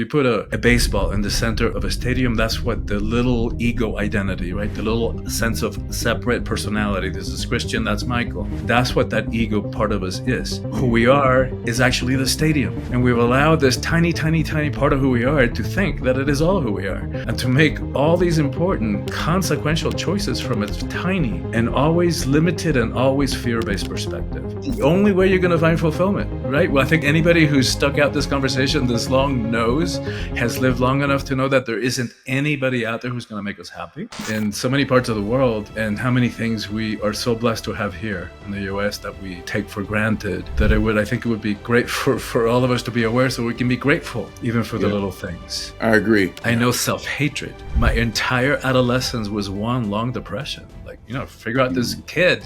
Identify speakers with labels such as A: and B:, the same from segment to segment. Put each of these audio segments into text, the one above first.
A: You put a baseball in the center of a stadium, that's what the little ego identity, right? The little sense of separate personality. This is Christian, that's Michael. That's what that ego part of us is. Who we are is actually the stadium. And we've allowed this tiny, tiny, tiny part of who we are to think that it is all who we are. And to make all these important, consequential choices from a tiny and always limited and always fear-based perspective. The only way you're going to find fulfillment, right? Well, I think anybody who's stuck out this conversation this long knows, has lived long enough to know that there isn't anybody out there who's going to make us happy in so many parts of the world, and how many things we are so blessed to have here in the US that we take for granted, that I think it would be great for all of us to be aware so we can be grateful even for the little things.
B: I agree.
A: I know self-hatred. My entire adolescence was one long depression. Like, figure out this kid,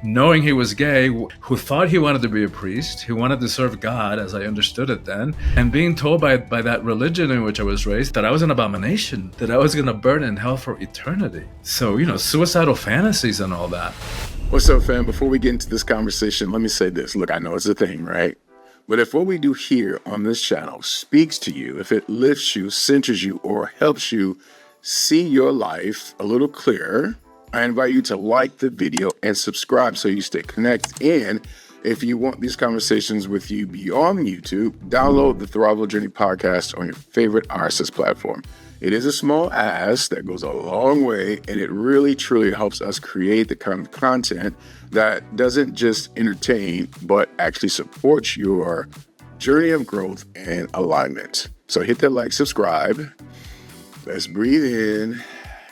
A: knowing he was gay, who thought he wanted to be a priest, who wanted to serve God as I understood it then, and being told by that religion in which I was raised that I was an abomination, that I was going to burn in hell for eternity. So, suicidal fantasies and all that.
B: What's up, fam? Before we get into this conversation, let me say this. Look, I know it's a thing, right? But if what we do here on this channel speaks to you, if it lifts you, centers you, or helps you see your life a little clearer, I invite you to like the video and subscribe so you stay connected. And if you want these conversations with you beyond YouTube, download the Thrival Journey podcast on your favorite RSS platform. It is a small ask that goes a long way, and it really, truly helps us create the kind of content that doesn't just entertain, but actually supports your journey of growth and alignment. So hit that like, subscribe. Let's breathe in,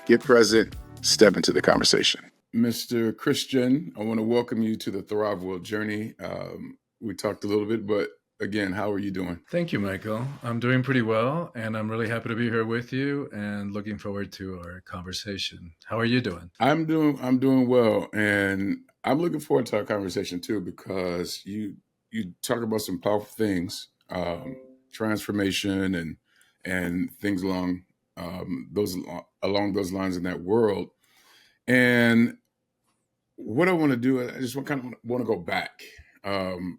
B: get present, step into the conversation. Mr. Christian, I want to welcome you to the Thrival Journey. We talked a little bit, but again, how are you doing?
A: Thank you, Michael. I'm doing pretty well, and I'm really happy to be here with you and looking forward to our conversation. How are you doing?
B: I'm doing well, and I'm looking forward to our conversation too, because you talk about some powerful things, transformation and things along those lines in that world. And what I want to do, I just want to go back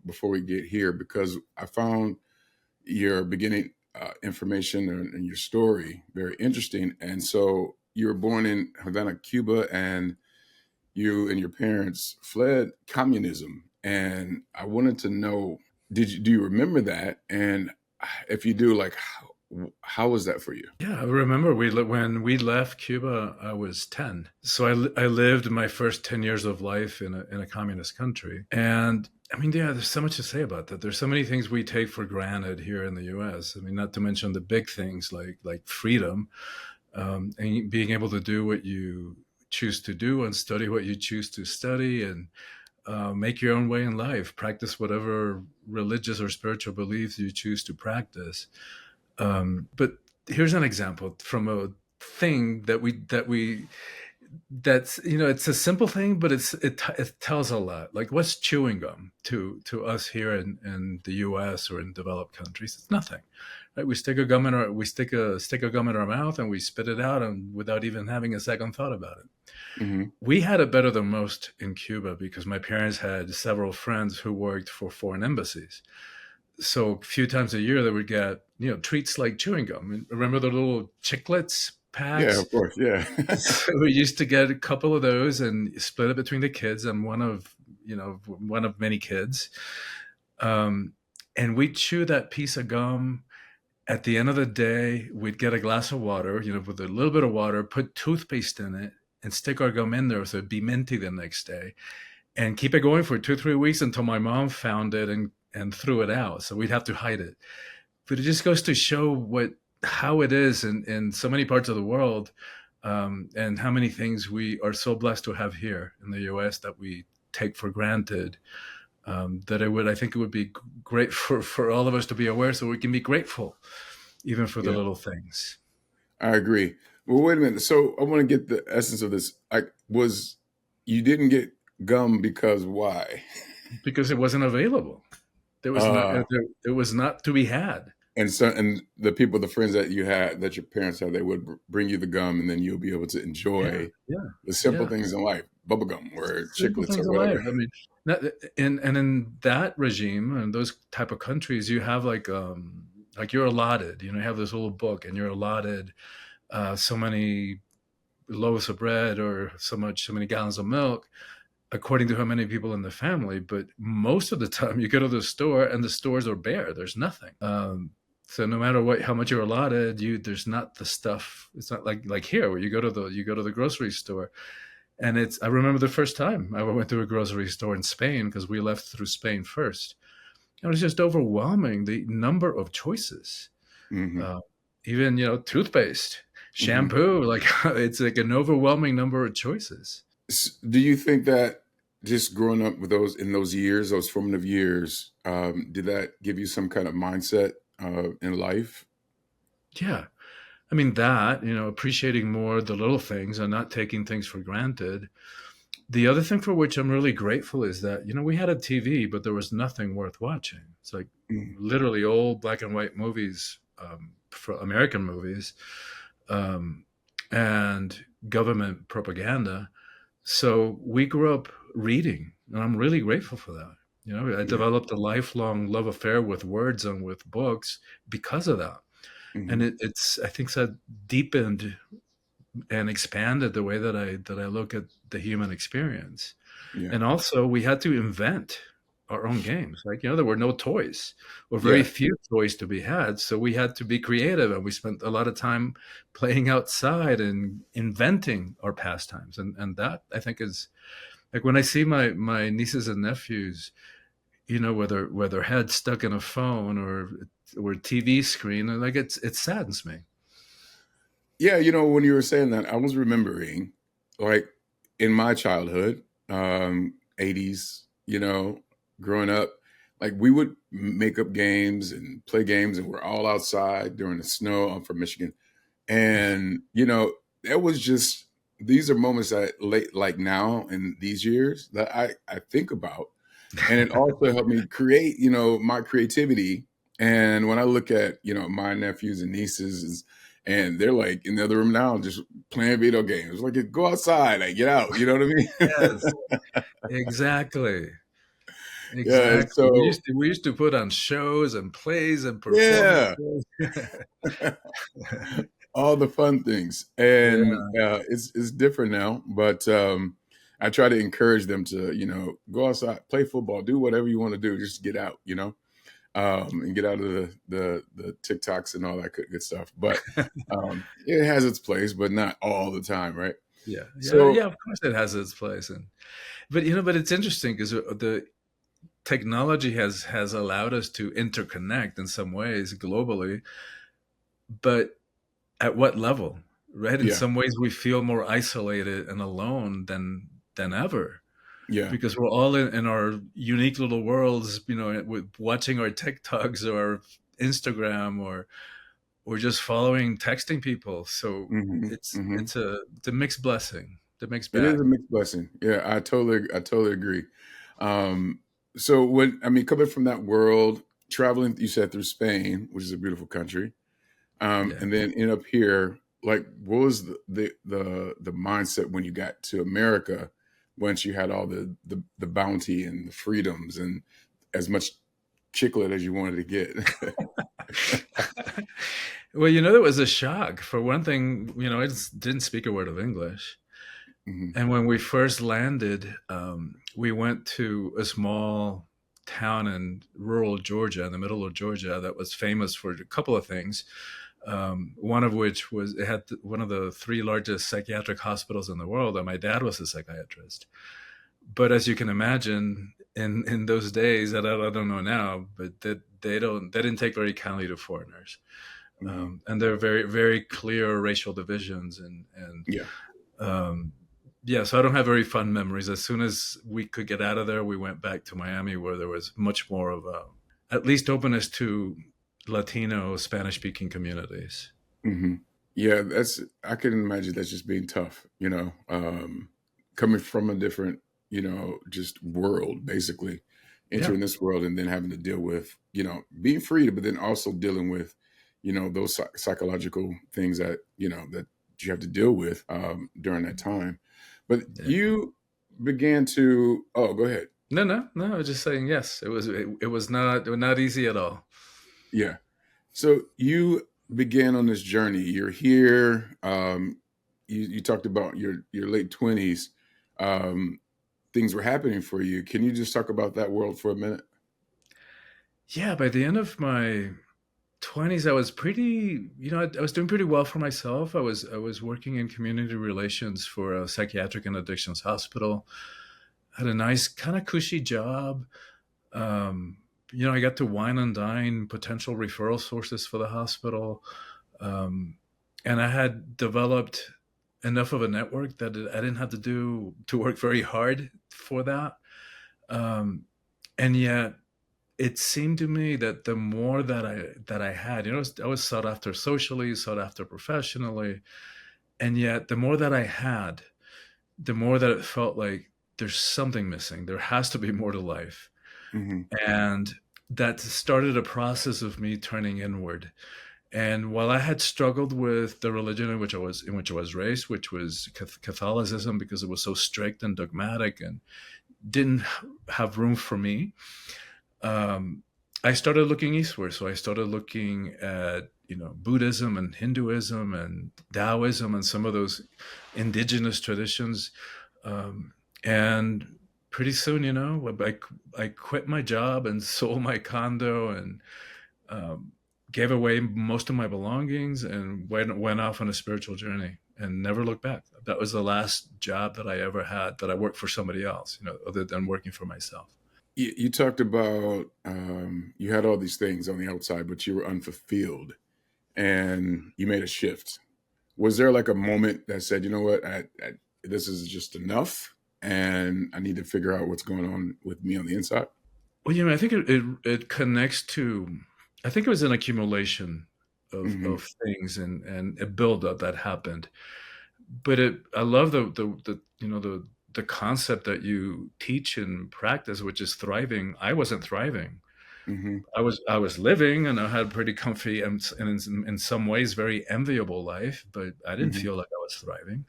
B: before we get here, because I found your beginning information and your story very interesting. And so you were born in Havana, Cuba, and you and your parents fled communism. And I wanted to know, do you remember that? And if you do, like, how was that for you?
A: Yeah, I remember when we left Cuba, I was 10. So I lived my first 10 years of life in a communist country. And I mean, yeah, there's so much to say about that. There's so many things we take for granted here in the US. I mean, not to mention the big things like freedom, and being able to do what you choose to do and study what you choose to study, and make your own way in life, practice whatever religious or spiritual beliefs you choose to practice. But here's an example from a thing that's it's a simple thing, but it tells a lot. Like, what's chewing gum to us here in the U.S. or in developed countries? It's nothing, right? We stick a stick of gum in our mouth and we spit it out, and without even having a second thought about it. Mm-hmm. We had it better than most in Cuba because my parents had several friends who worked for foreign embassies. So a few times a year they would get, treats like chewing gum. Remember the little chiclets packs?
B: Yeah, of course. Yeah.
A: So we used to get a couple of those and split it between the kids. I'm one of many kids. And we'd chew that piece of gum. At the end of the day, we'd get a glass of water, with a little bit of water, put toothpaste in it and stick our gum in there so it'd be minty the next day, and keep it going for 2-3 weeks until my mom found it and threw it out. So we'd have to hide it. But it just goes to show how it is in so many parts of the world, and how many things we are so blessed to have here in the US that we take for granted, that I think it would be great for all of us to be aware so we can be grateful even for the little things.
B: I agree. Well, wait a minute. So I want to get the essence of this. You didn't get gum because why?
A: Because it wasn't available. It was not to be had.
B: And the people, the friends that you had, that your parents had, they would bring you the gum, and then you'll be able to enjoy the simple things in life, bubblegum or chiclets or whatever.
A: I mean, in that regime and those type of countries, you have like like you're allotted, you have this little book and you're allotted so many loaves of bread or so many gallons of milk according to how many people in the family. But most of the time you go to the store and the stores are bare. There's nothing. So no matter how much you're allotted, there's not the stuff. It's not like here where you go to the grocery store. And I remember the first time I went to a grocery store in Spain, because we left through Spain first. It was just overwhelming, the number of choices.
B: Hmm.
A: Uh, Even, toothpaste,
B: Hmm.
A: shampoo, like it's like an overwhelming number of choices.
B: Do you think that just growing up with those years, those formative years, did that give you some kind of mindset in life?
A: Yeah. I mean, that, appreciating more the little things and not taking things for granted. The other thing for which I'm really grateful is that, we had a TV, but there was nothing worth watching. It's like
B: Mhm.
A: literally old black and white movies, for American movies, um, and government propaganda. So we grew up reading, and I'm really grateful for that. I
B: Yeah.
A: developed a lifelong love affair with words and with books because of that. And
B: Hmm.
A: I think that deepened and expanded the way that I look at the human experience.
B: Yeah.
A: And also, we had to invent our own games. Like, there were no toys, or very
B: Yeah.
A: few toys to be had. So we had to be creative, and we spent a lot of time playing outside and inventing our pastimes. And that, I think, is like when I see my nieces and nephews, with their head stuck in a phone or TV screen, and like it saddens me.
B: Yeah, when you were saying that, I was remembering, like, in my childhood, 80s, growing up, like we would make up games and play games, and we're all outside during the snow. I'm from Michigan. And, it was just, these are moments that late, like now in these years, that I think about. And it also helped me create, my creativity. And when I look at, my nephews and nieces, and they're like in the other room now, just playing video games. Like, go outside, like, get out. You know what I
A: Yes,
B: mean?
A: exactly.
B: Yeah.
A: Exactly. We
B: So
A: used to we used to put on shows and plays and
B: yeah,
A: performances.
B: all the fun things,
A: Yeah.
B: and it's different now. But I try to encourage them to, go outside, play football, do whatever you want to do, just get out, and get out of the TikToks and all that good stuff. But it has its place, but not all the time, right?
A: Yeah. Yeah.
B: So
A: Yeah. Of course, it has its place, but it's interesting because the technology has allowed us to interconnect in some ways globally, but at what level, right? In
B: yeah,
A: some ways, we feel more isolated and alone than ever,
B: yeah.
A: because we're all in our unique little worlds, with watching our TikToks or Instagram, or just following, texting people. So
B: Hmm.
A: it's
B: Hmm.
A: it's a mixed blessing, the mixed
B: It is
A: bag.
B: a mixed blessing. Yeah, I totally agree. Um, so coming from that world, traveling, you said through Spain, which is a beautiful country,
A: Yeah.
B: and then end up here. Like, what was the mindset when you got to America? Once you had all the bounty and the freedoms and as much chiclet as you wanted to get.
A: Well, it was a shock. For one thing, I just didn't speak a word of English.
B: Hmm.
A: And when we first landed, we went to a small town in rural Georgia, in the middle of Georgia, that was famous for a couple of things. One of which was it had one of the three largest psychiatric hospitals in the world, and my dad was a psychiatrist. But as you can imagine, in those days, I don't know now, but that they didn't take very kindly to foreigners,
B: Hmm.
A: and there are very very clear racial divisions, and
B: Yeah.
A: um, yeah, so I don't have very fun memories. As soon as we could get out of there, we went back to Miami, where there was much more of a, at least, openness to Latino, Spanish speaking communities.
B: Hmm. Yeah, I can imagine that's just being tough, coming from a different, just world, basically,
A: Yeah,
B: entering this world and then having to deal with, being free, but then also dealing with, those psychological things that you have to deal with during that time. But
A: yeah.
B: you began to, oh, go ahead.
A: No, no, no. I was just saying, yes, it was not easy at all.
B: Yeah. So you began on this journey. You're here. You talked about your late 20s. Um, Things were happening for you. Can you just talk about that world for a minute?
A: Yeah, by the end of my 20s, I was pretty, I was doing pretty well for myself. I was working in community relations for a psychiatric and addictions hospital. Had a nice kind of cushy job. Um, I got to wine and dine potential referral sources for the hospital. Um, and I had developed enough of a network that I didn't have to work very hard for that. Um, and yet it seemed to me that the more that I had, I was sought after socially, sought after professionally, and yet the more that I had, the more that it felt like there's something missing. There has to be more to life,
B: Hmm.
A: and that started a process of me turning inward. And while I had struggled with the religion in which I was raised, which was Catholicism, because it was so strict and dogmatic and didn't have room for me, um, I started looking eastward. So I started looking at Buddhism and Hinduism and Taoism and some of those indigenous traditions, um, and pretty soon, I quit my job and sold my condo and um, gave away most of my belongings and went off on a spiritual journey and never looked back. That was the last job that I ever had that I worked for somebody else, other than working for myself.
B: You talked about you had all these things on the outside, but you were unfulfilled, and you made a shift. Was there like a moment that said, you know what, this is just enough, and I need to figure out what's going on with me on the inside?
A: Well, I think it connects to, I think it was an accumulation
B: Hmm.
A: of things and a buildup that happened. But I love the concept that you teach and practice, which is thriving. I wasn't thriving.
B: Hmm.
A: I was living, and I had a pretty comfy and in some ways very enviable life, but I didn't
B: Hmm.
A: feel like I was thriving.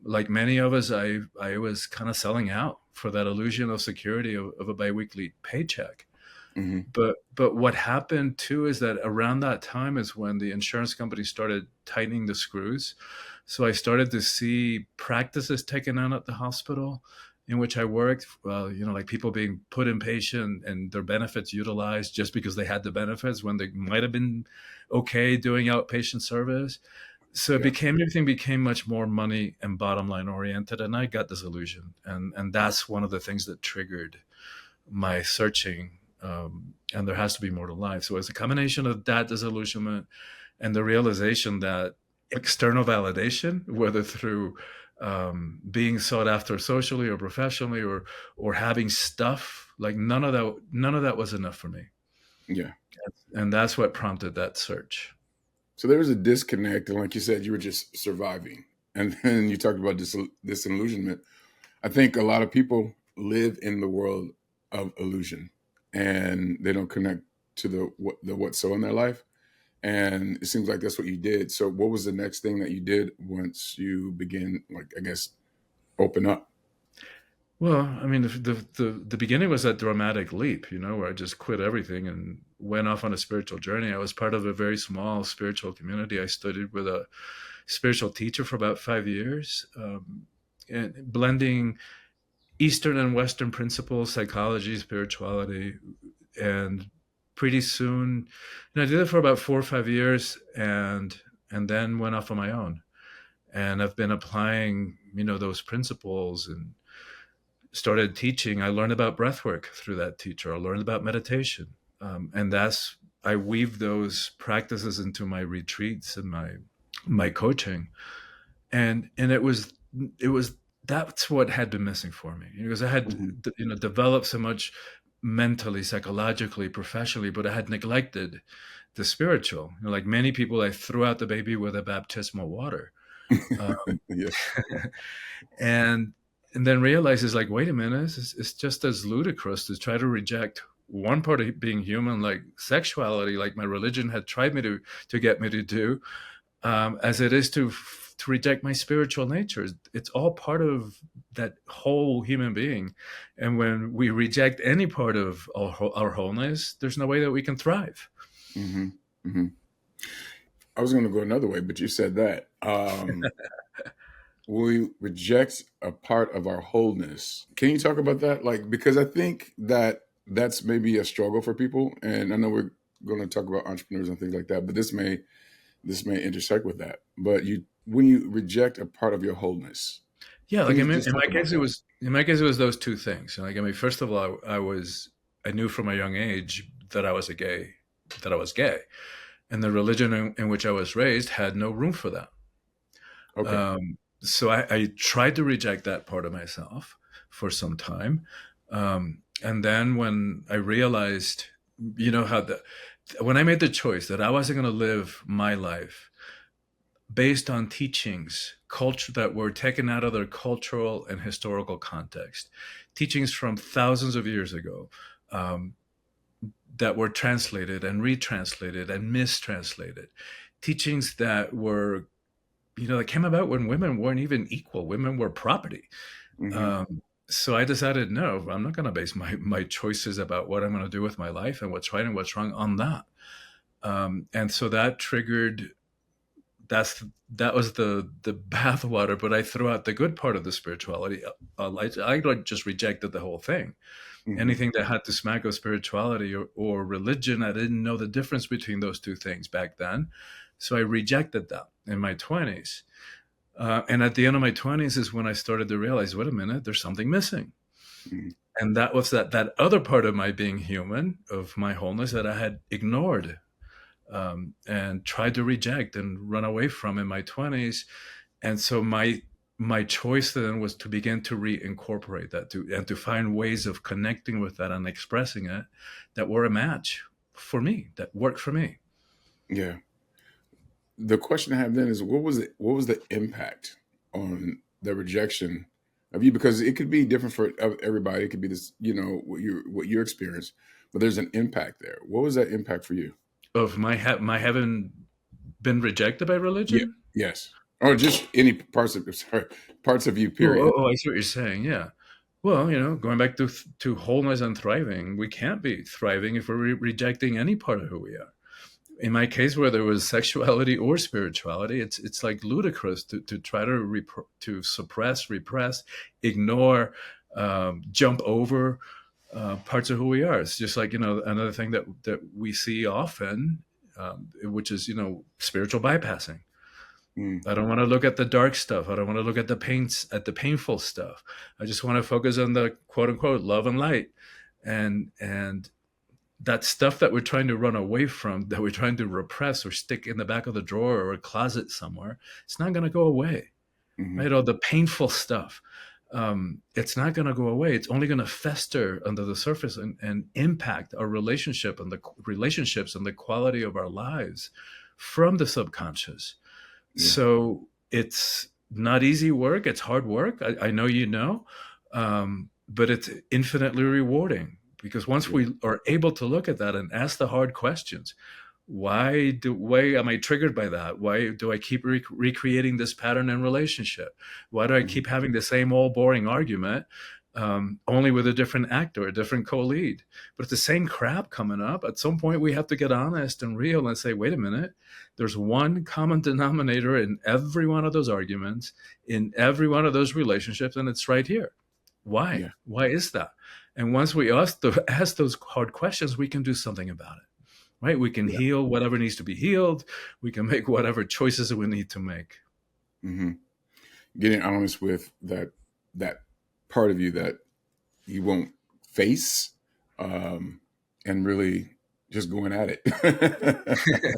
A: Like many of us, I was kind of selling out for that illusion of security of a biweekly paycheck.
B: Hmm.
A: But what happened too is that around that time is when the insurance company started tightening the screws. So I started to see practices taken on at the hospital in which I worked, like people being put inpatient and their benefits utilized just because they had the benefits when they might have been okay doing outpatient service. So
B: Yeah.
A: everything became much more money and bottom line oriented, and I got disillusioned, and that's one of the things that triggered my searching. And there has to be more to life. So it's a combination of that disillusionment and the realization that external validation, whether through being sought after socially or professionally or having stuff, like none of that was enough for me,
B: Yeah.
A: and that's what prompted that search.
B: So there was a disconnect, and like you said, you were just surviving. And then you talked about disillusionment. I think a lot of people live in the world of illusion, and they don't connect to the what's so in their life. And it seems like that's what you did. So what was the next thing that you did once you begin, like, I guess, open up?
A: Well, I mean, the beginning was that dramatic leap, where I just quit everything and went off on a spiritual journey. I was part of a very small spiritual community. I studied with a spiritual teacher for about 5 years, and blending Eastern and Western principles, psychology, spirituality, and pretty soon, I did it for about 4 or 5 years, and then went off on my own. And I've been applying, those principles and started teaching. I learned about breathwork through that teacher. I learned about meditation, and I weave those practices into my retreats and my coaching, and it was that's what had been missing for me, because I had
B: Hmm.
A: developed so much mentally, psychologically, professionally, but I had neglected the spiritual. Like many people, I threw out the baby with a baptismal water. Uh,
B: Yeah.
A: and and then realizes, like, wait a minute, it's just as ludicrous to try to reject one part of being human, like sexuality, like my religion had tried to get me to do, as it is to reject my spiritual nature. It's all part of that whole human being, and when we reject any part of our wholeness, there's no way that we can thrive.
B: Hmm. Hmm. I was going to go another way, but you said that. We reject a part of our wholeness. Can you talk about that? Like, because I think that that's maybe a struggle for people, and I know we're going to talk about entrepreneurs and things like that, but this may intersect with that. But when you reject a part of your wholeness,
A: Yeah,
B: can
A: like
B: you just
A: in
B: talk
A: my
B: about
A: case, it
B: that?
A: was those two things. Like, I mean, first of all, I knew from a young age that I was gay, and the religion in which I was raised had no room for that.
B: Okay.
A: So I tried to reject that part of myself for some time, and then when I realized, how when I made the choice that I wasn't going to live my life based on teachings culture that were taken out of their cultural and historical context, teachings from thousands of years ago, um, that were translated and retranslated and mistranslated, teachings that came about when women weren't even equal, women were property.
B: Hmm.
A: So I decided, no, I'm not going to base my choices about what I'm going to do with my life and what's right and what's wrong on that. And so that triggered that was the bathwater, but I threw out the good part of the spirituality. I just rejected the whole thing.
B: Hmm.
A: Anything that had to smack of spirituality or religion, I didn't know the difference between those two things back then. So I rejected that in my 20s. And at the end of my 20s is when I started to realize, wait a minute, there's something missing.
B: Hmm.
A: And that was that other part of my being human, of my wholeness, that I had ignored, and tried to reject and run away from in my 20s. And so my choice then was to begin to reincorporate that and to find ways of connecting with that and expressing it that were a match for me, that worked for me.
B: Yeah. The question I have then is, what was the impact on the rejection of you? Because it could be different for everybody. It could be this, what you experienced, but there's an impact there. What was that impact for you?
A: Of my having been rejected by
B: Yeah.
A: religion.
B: Yes. Or just any parts of you, period.
A: I see what you're saying. Yeah. Well, going back to wholeness and thriving, we can't be thriving if we're rejecting any part of who we are. In my case, whether it was sexuality or spirituality, it's like ludicrous to try to suppress, repress, ignore, jump over parts of who we are. It's just like another thing that we see often, which is spiritual bypassing.
B: Mm,
A: I don't want to look at the dark stuff. I don't want to look at the painful stuff. I just want to focus on the quote unquote love and light, and that stuff that we're trying to run away from, that we're trying to repress or stick in the back of the drawer or a closet somewhere. It's not going to go away,
B: hmm.
A: right? Or the painful stuff. It's not going to go away. It's only going to fester under the surface and impact our relationships and the quality of our lives from the subconscious.
B: Yeah.
A: So it's not easy work. It's hard work. I know but it's infinitely rewarding because once
B: Yeah.
A: we are able to look at that and ask the hard questions, why am I triggered by that? Why do I keep recreating this pattern in relationship? Why do I
B: Hmm.
A: keep having the same old boring argument, only with a different actor, a different co-lead? But it's the same crap coming up. At some point, we have to get honest and real and say, wait a minute, there's one common denominator in every one of those arguments, in every one of those relationships, and it's right here. Why?
B: Yeah.
A: Why is that? And once we ask those hard questions, we can do something about it, right? We can
B: Yeah.
A: heal whatever needs to be healed. We can make whatever choices we need to make.
B: Hmm. Getting honest with that part of you that you won't face, um, and really just going at it.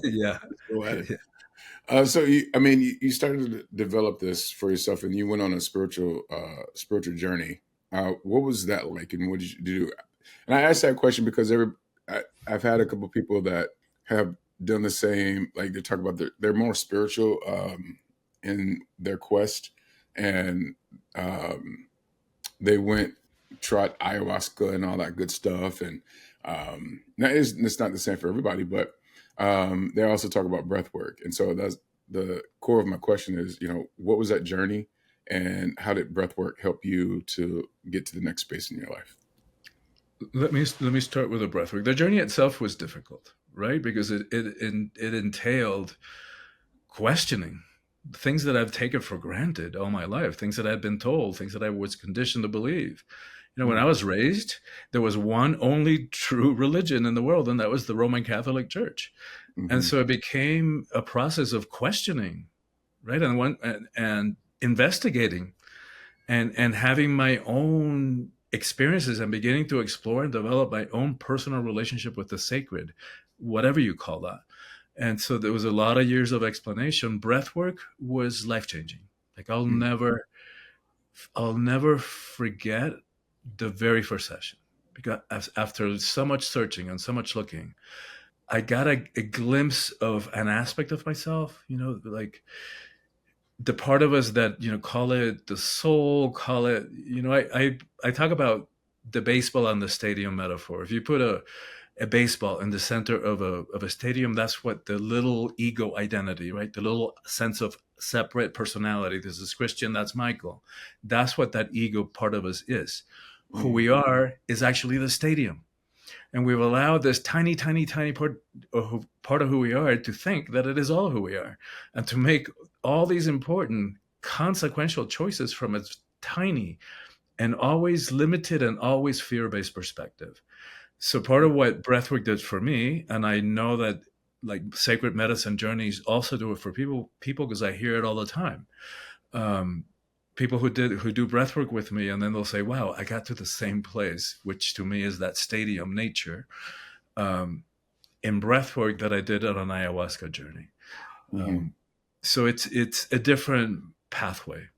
A: Yeah.
B: Just go at it.
A: Yeah.
B: So you started to develop this for yourself, and you went on a spiritual journey. What was that like, and what did you do? And I asked that question because I've had a couple of people that have done the same. Like they talk about they're more spiritual, in their quest, and um, they went tried ayahuasca and all that good stuff. And now it's not the same for everybody, but they also talk about breath work. And so that's the core of my question is, what was that journey, and how did breath work help you to get to the next space in your life?
A: Let me start with the breathwork. The journey itself was difficult, right? Because it entailed questioning things that I've taken for granted all my life, things that I've been told, things that I was conditioned to believe. When I was raised, there was one only true religion in the world, and that was the Roman Catholic Church. And
B: Mm-hmm.
A: so it became a process of questioning, right? And investigating and having my own experiences and beginning to explore and develop my own personal relationship with the sacred, whatever you call that. And so there was a lot of years of explanation. Breathwork was life changing. Like I'll never forget the very first session, because after so much searching and so much looking, I got a glimpse of an aspect of myself, like the part of us that call it the soul, call it, I talk about the baseball and the stadium metaphor. If you put a baseball in the center of a stadium, that's what the little ego identity, right? The little sense of separate personality. This is Christian, that's Michael. That's what that ego part of us is. Who
B: Mm-hmm.
A: we are is actually the stadium. And we've allowed this tiny, tiny, tiny part of who we are to think that it is all who we are, and to make all these important consequential choices from its tiny and always limited and always fear-based perspective. So part of what breathwork did for me, and I know that like sacred medicine journeys also do it for people because I hear it all the time. Um, People who do breathwork with me, and then they'll say, "Wow, I got to the same place," which to me is that stadium nature, um, in breathwork that I did on an ayahuasca journey.
B: Mm-hmm.
A: Um, so it's a different pathway,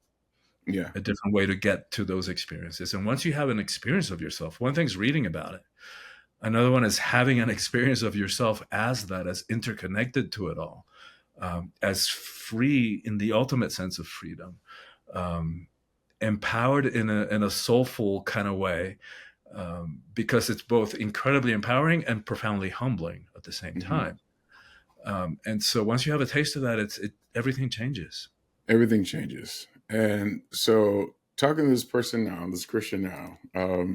B: Yeah.
A: a different way to get to those experiences. And once you have an experience of yourself, one thing's reading about it. Another one is having an experience of yourself as that, as interconnected to it all, as free in the ultimate sense of freedom, um, empowered in a soulful kind of way, because it's both incredibly empowering and profoundly humbling at the same
B: Mm-hmm.
A: time. And so once you have a taste of that, everything changes.
B: Everything changes. And so, talking to this person now, this Christian now,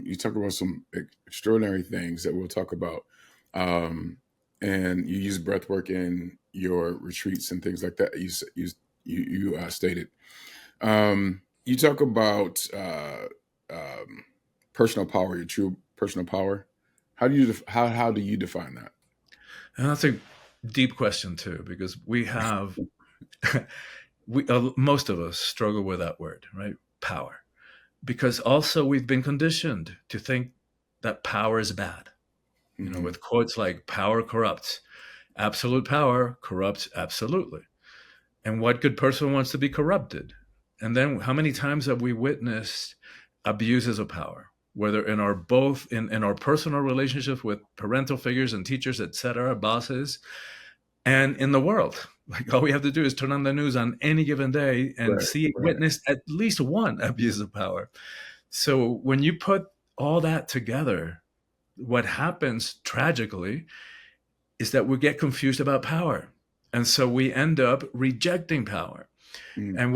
B: you talk about some extraordinary things that we'll talk about. Um, and you use breath work in your retreats and things like that. You stated. You talk about personal power, your true personal power. How do you define that?
A: And that's a deep question too, because most of us struggle with that word, right? Power. Because also we've been conditioned to think that power is bad,
B: Hmm.
A: with quotes like power corrupts. Absolute power corrupts absolutely. And what good person wants to be corrupted? And then how many times have we witnessed abuses of power, whether in our personal relationships with parental figures and teachers, etc., bosses, and in the world? Like all we have to do is turn on the news on any given day and
B: Right,
A: see
B: right.
A: witness at least one abuse of power. So when you put all that together, what happens tragically is that we get confused about power. And so we end up rejecting power.
B: Mm,
A: And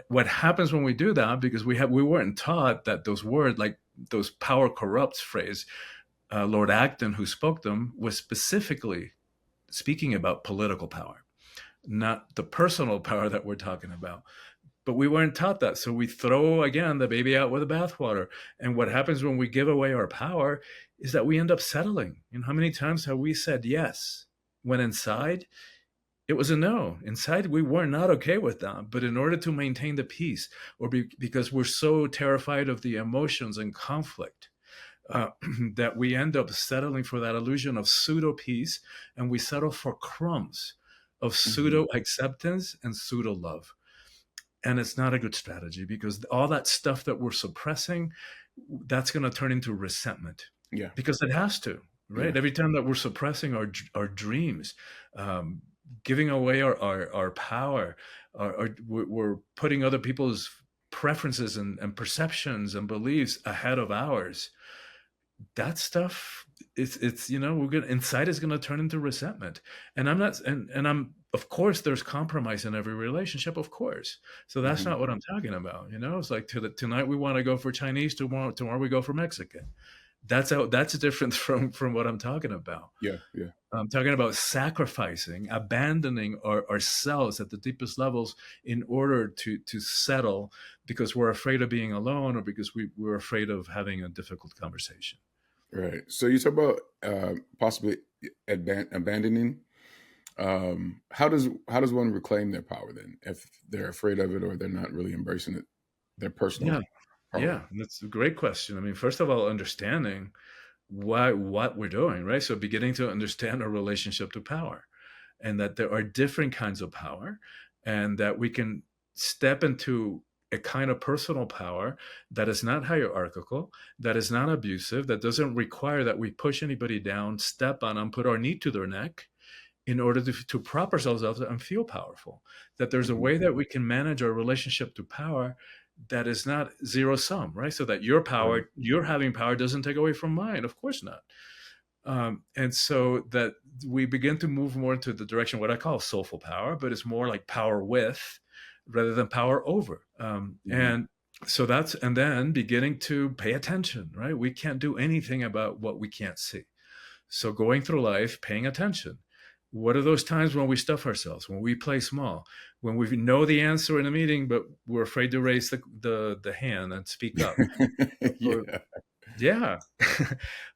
A: what happens when we do that, because we weren't taught that those words, like those power corrupts phrase, Lord Acton, who spoke them, was specifically speaking about political power, not the personal power that we're talking about. But we weren't taught that. So we throw again the baby out with the bathwater. And what happens when we give away our power is that we end up settling. How many times have we said yes when inside it was a no? Inside we were not okay with that. But in order to maintain the peace, because we're so terrified of the emotions and conflict, uh, that we end up settling for that illusion of pseudo peace, and we settle for crumbs of
B: mhm.
A: pseudo acceptance and pseudo love. And it's not a good strategy, because all that stuff that we're suppressing, that's going to turn into resentment,
B: Yeah,
A: because it has to,
B: yeah.
A: right? Every time that we're suppressing our dreams, um, giving away our power, we're putting other people's preferences and perceptions and beliefs ahead of ours. That stuff, it's we're gonna inside is gonna turn into resentment. And I'm not and I'm of course there's compromise in every relationship, of course. So that's
B: Mhm.
A: not what I'm talking about. It's like tonight we want to go for Chinese, tomorrow we go for Mexican. That's different from what I'm talking about.
B: Yeah. Yeah.
A: I'm talking about sacrificing, abandoning ourselves at the deepest levels in order to settle because we're afraid of being alone or because we're afraid of having a difficult conversation.
B: Right. So you talk about possibly abandoning. How does one reclaim their power then if they're afraid of it or they're not really embracing it, their personal
A: Yeah,
B: power?
A: yeah, that's a great question. I mean, first of all, understanding what we're doing, right? So beginning to understand our relationship to power, and that there are different kinds of power, and that we can step into a kind of personal power that is not hierarchical, that is not abusive, that doesn't require that we push anybody down, step on them, put our knee to their neck in order to prop ourselves up and feel powerful. That there's a
B: Mhm.
A: way that we can manage our relationship to power that is not zero sum, right? So that your
B: Right.
A: power, your having power, doesn't take away from mine. Of course not. And so that we begin to move more into the direction what I call soulful power, but it's more like power with rather than power over.
B: Mhm.
A: And so that's, and then beginning to pay attention, right? We can't do anything about what we can't see. So going through life, paying attention. What are those times when we stuff ourselves, when we play small, when we know the answer in a meeting, but we're afraid to raise the hand and speak up? Or
B: Yeah.
A: yeah,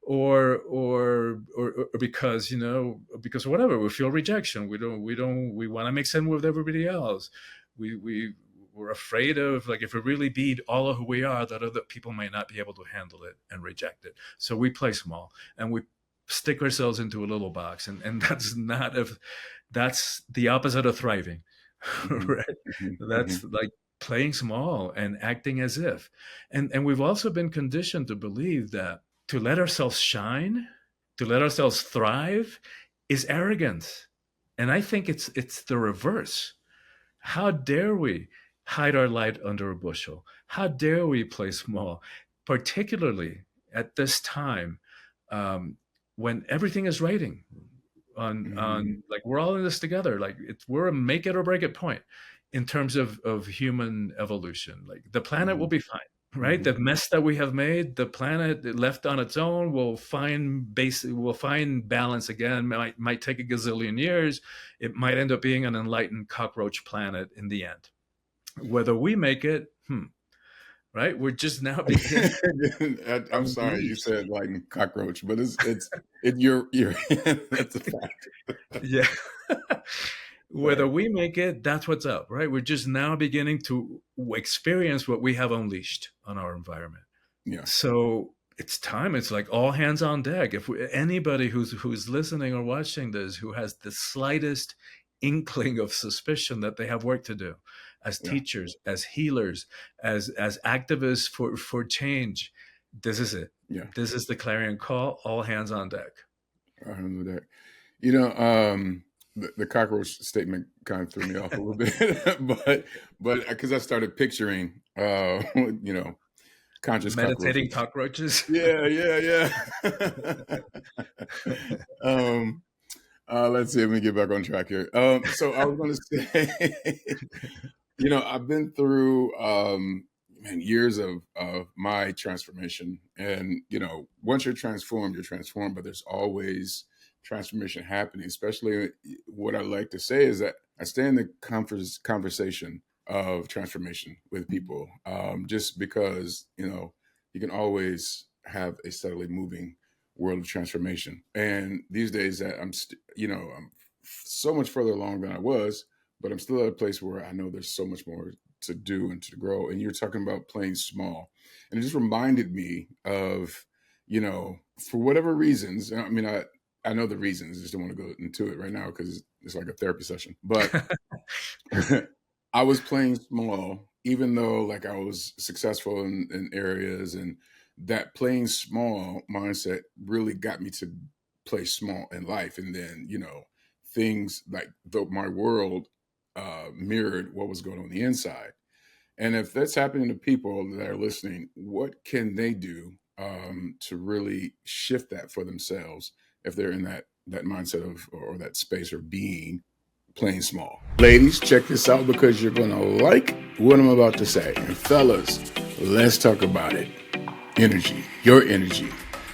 A: or because because whatever, we feel rejection, we want to make sense with everybody else, we're afraid of, like, if we really be all of who we are, that other people might not be able to handle it and reject it, so we play small and we stick ourselves into a little box, and that's not of that's the opposite of thriving.
B: Mhm.
A: Right,
B: Mhm.
A: that's
B: Mhm.
A: like playing small and acting as if. And we've also been conditioned to believe that to let ourselves shine, to let ourselves thrive, is arrogance. And I think it's the reverse. How dare we hide our light under a bushel? How dare we play small, particularly at this time, um, when everything is raining
B: Mhm.
A: on like we're all in this together. Like we're a make it or break it point in terms of human evolution. Like the planet will
B: Mhm.
A: be fine, right?
B: Mhm.
A: The mess that we have made, the planet left on its own will find balance again. Might take a gazillion years. It might end up being an enlightened cockroach planet in the end. Whether we make it, right? We're just now beginning to
B: I'm sorry you
A: unleash.
B: said like cockroach, but you're that's a fact.
A: Yeah. Whether
B: Right.
A: we make it, that's what's up, right? We're just now beginning to experience what we have unleashed on our environment.
B: Yeah.
A: So it's time. It's like all hands on deck. If anybody who's listening or watching this who has the slightest inkling of suspicion that they have work to do, as
B: Yeah.
A: teachers, as healers, as activists for change, this is it.
B: Yeah.
A: This is the clarion call. All hands on deck.
B: I remember that. The cockroach statement kind of threw me off a little bit, but because I started picturing, conscious
A: Meditating
B: cockroaches.
A: cockroaches.
B: Yeah, yeah, yeah. um, let's see. Let me get back on track here. So I was going to say, I've been through man, years of my transformation, and once you're transformed, but there's always transformation happening. Especially, what I like to say is that I stay in the conversation of transformation with people, just because you can always have a steadily moving world of transformation. And these days, that I'm so much further along than I was, but I'm still at a place where I know there's so much more to do and to grow. And you're talking about playing small, and it just reminded me of, for whatever reasons. I mean, I know the reasons. I just don't want to go into it right now because it's like a therapy session. But I was playing small, even though like I was successful in areas, and that playing small mindset really got me to play small in life. And then, things like my world mirrored what was going on the inside. And if that's happening to people that are listening, what can they do to really shift that for themselves if they're in that mindset of or that space or being playing small? Ladies, check this out because you're going to like what I'm about to say. And fellas, let's talk about it. Energy, your energy.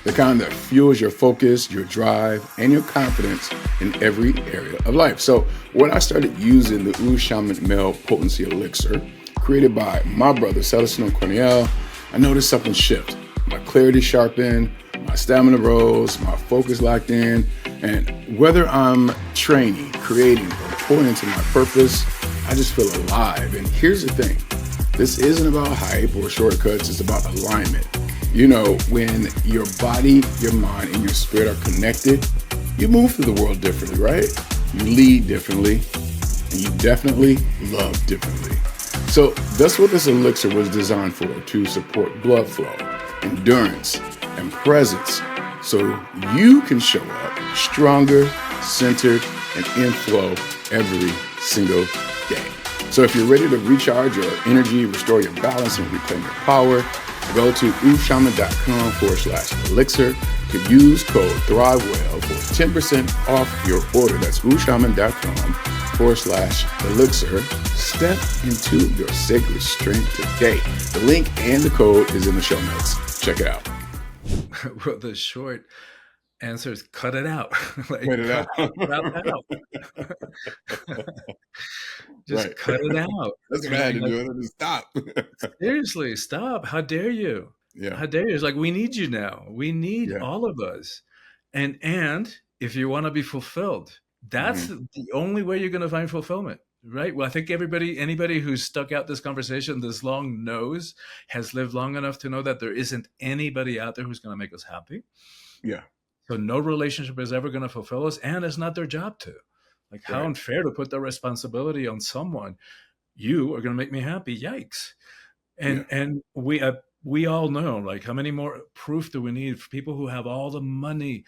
B: the kind that fuels your focus, your drive, and your confidence in every area of life. So when I started using the Ooh Shaman Male Potency Elixir, created by my brother Celestino Cornell, I noticed something shift. My clarity sharpened, my stamina rose, my focus locked in, and whether I'm training, creating, or pouring into my purpose, I just feel alive. And here's the thing, this isn't about hype or shortcuts, it's about alignment. You know, when your body, your mind, and your spirit are connected, you move through the world differently, right? You lead differently, and you definitely love differently. So that's what this elixir was designed for, to support blood flow, endurance, and presence, so you can show up stronger, centered, and in flow every single day. So if you're ready to recharge your energy, restore your balance, and reclaim your power, go to ooshaman.com/elixir to use code ThriveWell for 10% off your order. That's ooshaman.com/elixir. Step into your sacred strength today. The link and the code is in the show notes. Check it out.
A: Well, the short answer is cut it out. Like,
B: Wait it
A: cut
B: out.
A: the crap out. Just
B: Right.
A: cut it out.
B: That's what I
A: And,
B: had to
A: like,
B: do. I had to stop.
A: seriously, stop. How dare you?
B: Yeah.
A: How dare you? It's like, we need you now. We need
B: Yeah.
A: all of us. And if you want to be fulfilled, that's
B: Hmm.
A: the only way you're going to find fulfillment, right? Well, I think anybody who's stuck out this conversation this long has lived long enough to know that there isn't anybody out there who's going to make us happy.
B: Yeah.
A: So no relationship is ever going to fulfill us, and it's not their job to. Like, how
B: Right.
A: unfair to put the responsibility on someone. You are going to make me happy. Yikes.
B: Yeah.
A: And we all know, like, how many more proof do we need for people who have all the money,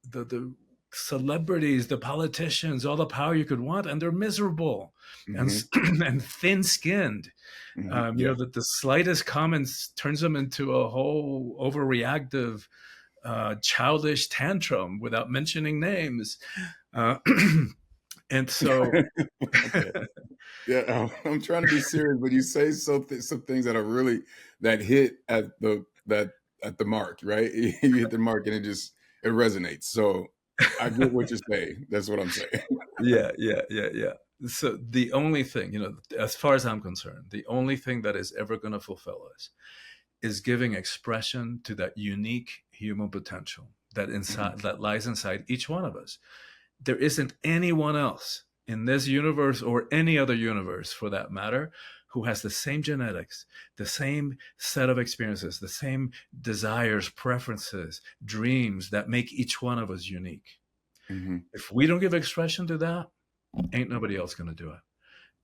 A: the celebrities, the politicians, all the power you could want, and they're miserable and
B: Hmm.
A: and thin-skinned. You
B: Yeah.
A: know, that the slightest comments turns them into a whole overreactive, childish tantrum without mentioning names. Uh, and so,
B: Okay. Yeah. I'm trying to be serious, but you say some things that are really that hit at the mark, right? You hit the mark and it resonates. So I get what you're saying. That's what I'm saying.
A: yeah. So the only thing, as far as I'm concerned, the only thing that is ever going to fulfill us is giving expression to that unique human potential
B: Hmm.
A: that lies inside each one of us. There isn't anyone else in this universe, or any other universe for that matter, who has the same genetics, the same set of experiences, the same desires, preferences, dreams that make each one of us unique.
B: Hmm.
A: If we don't give expression to that, ain't nobody else going to do it.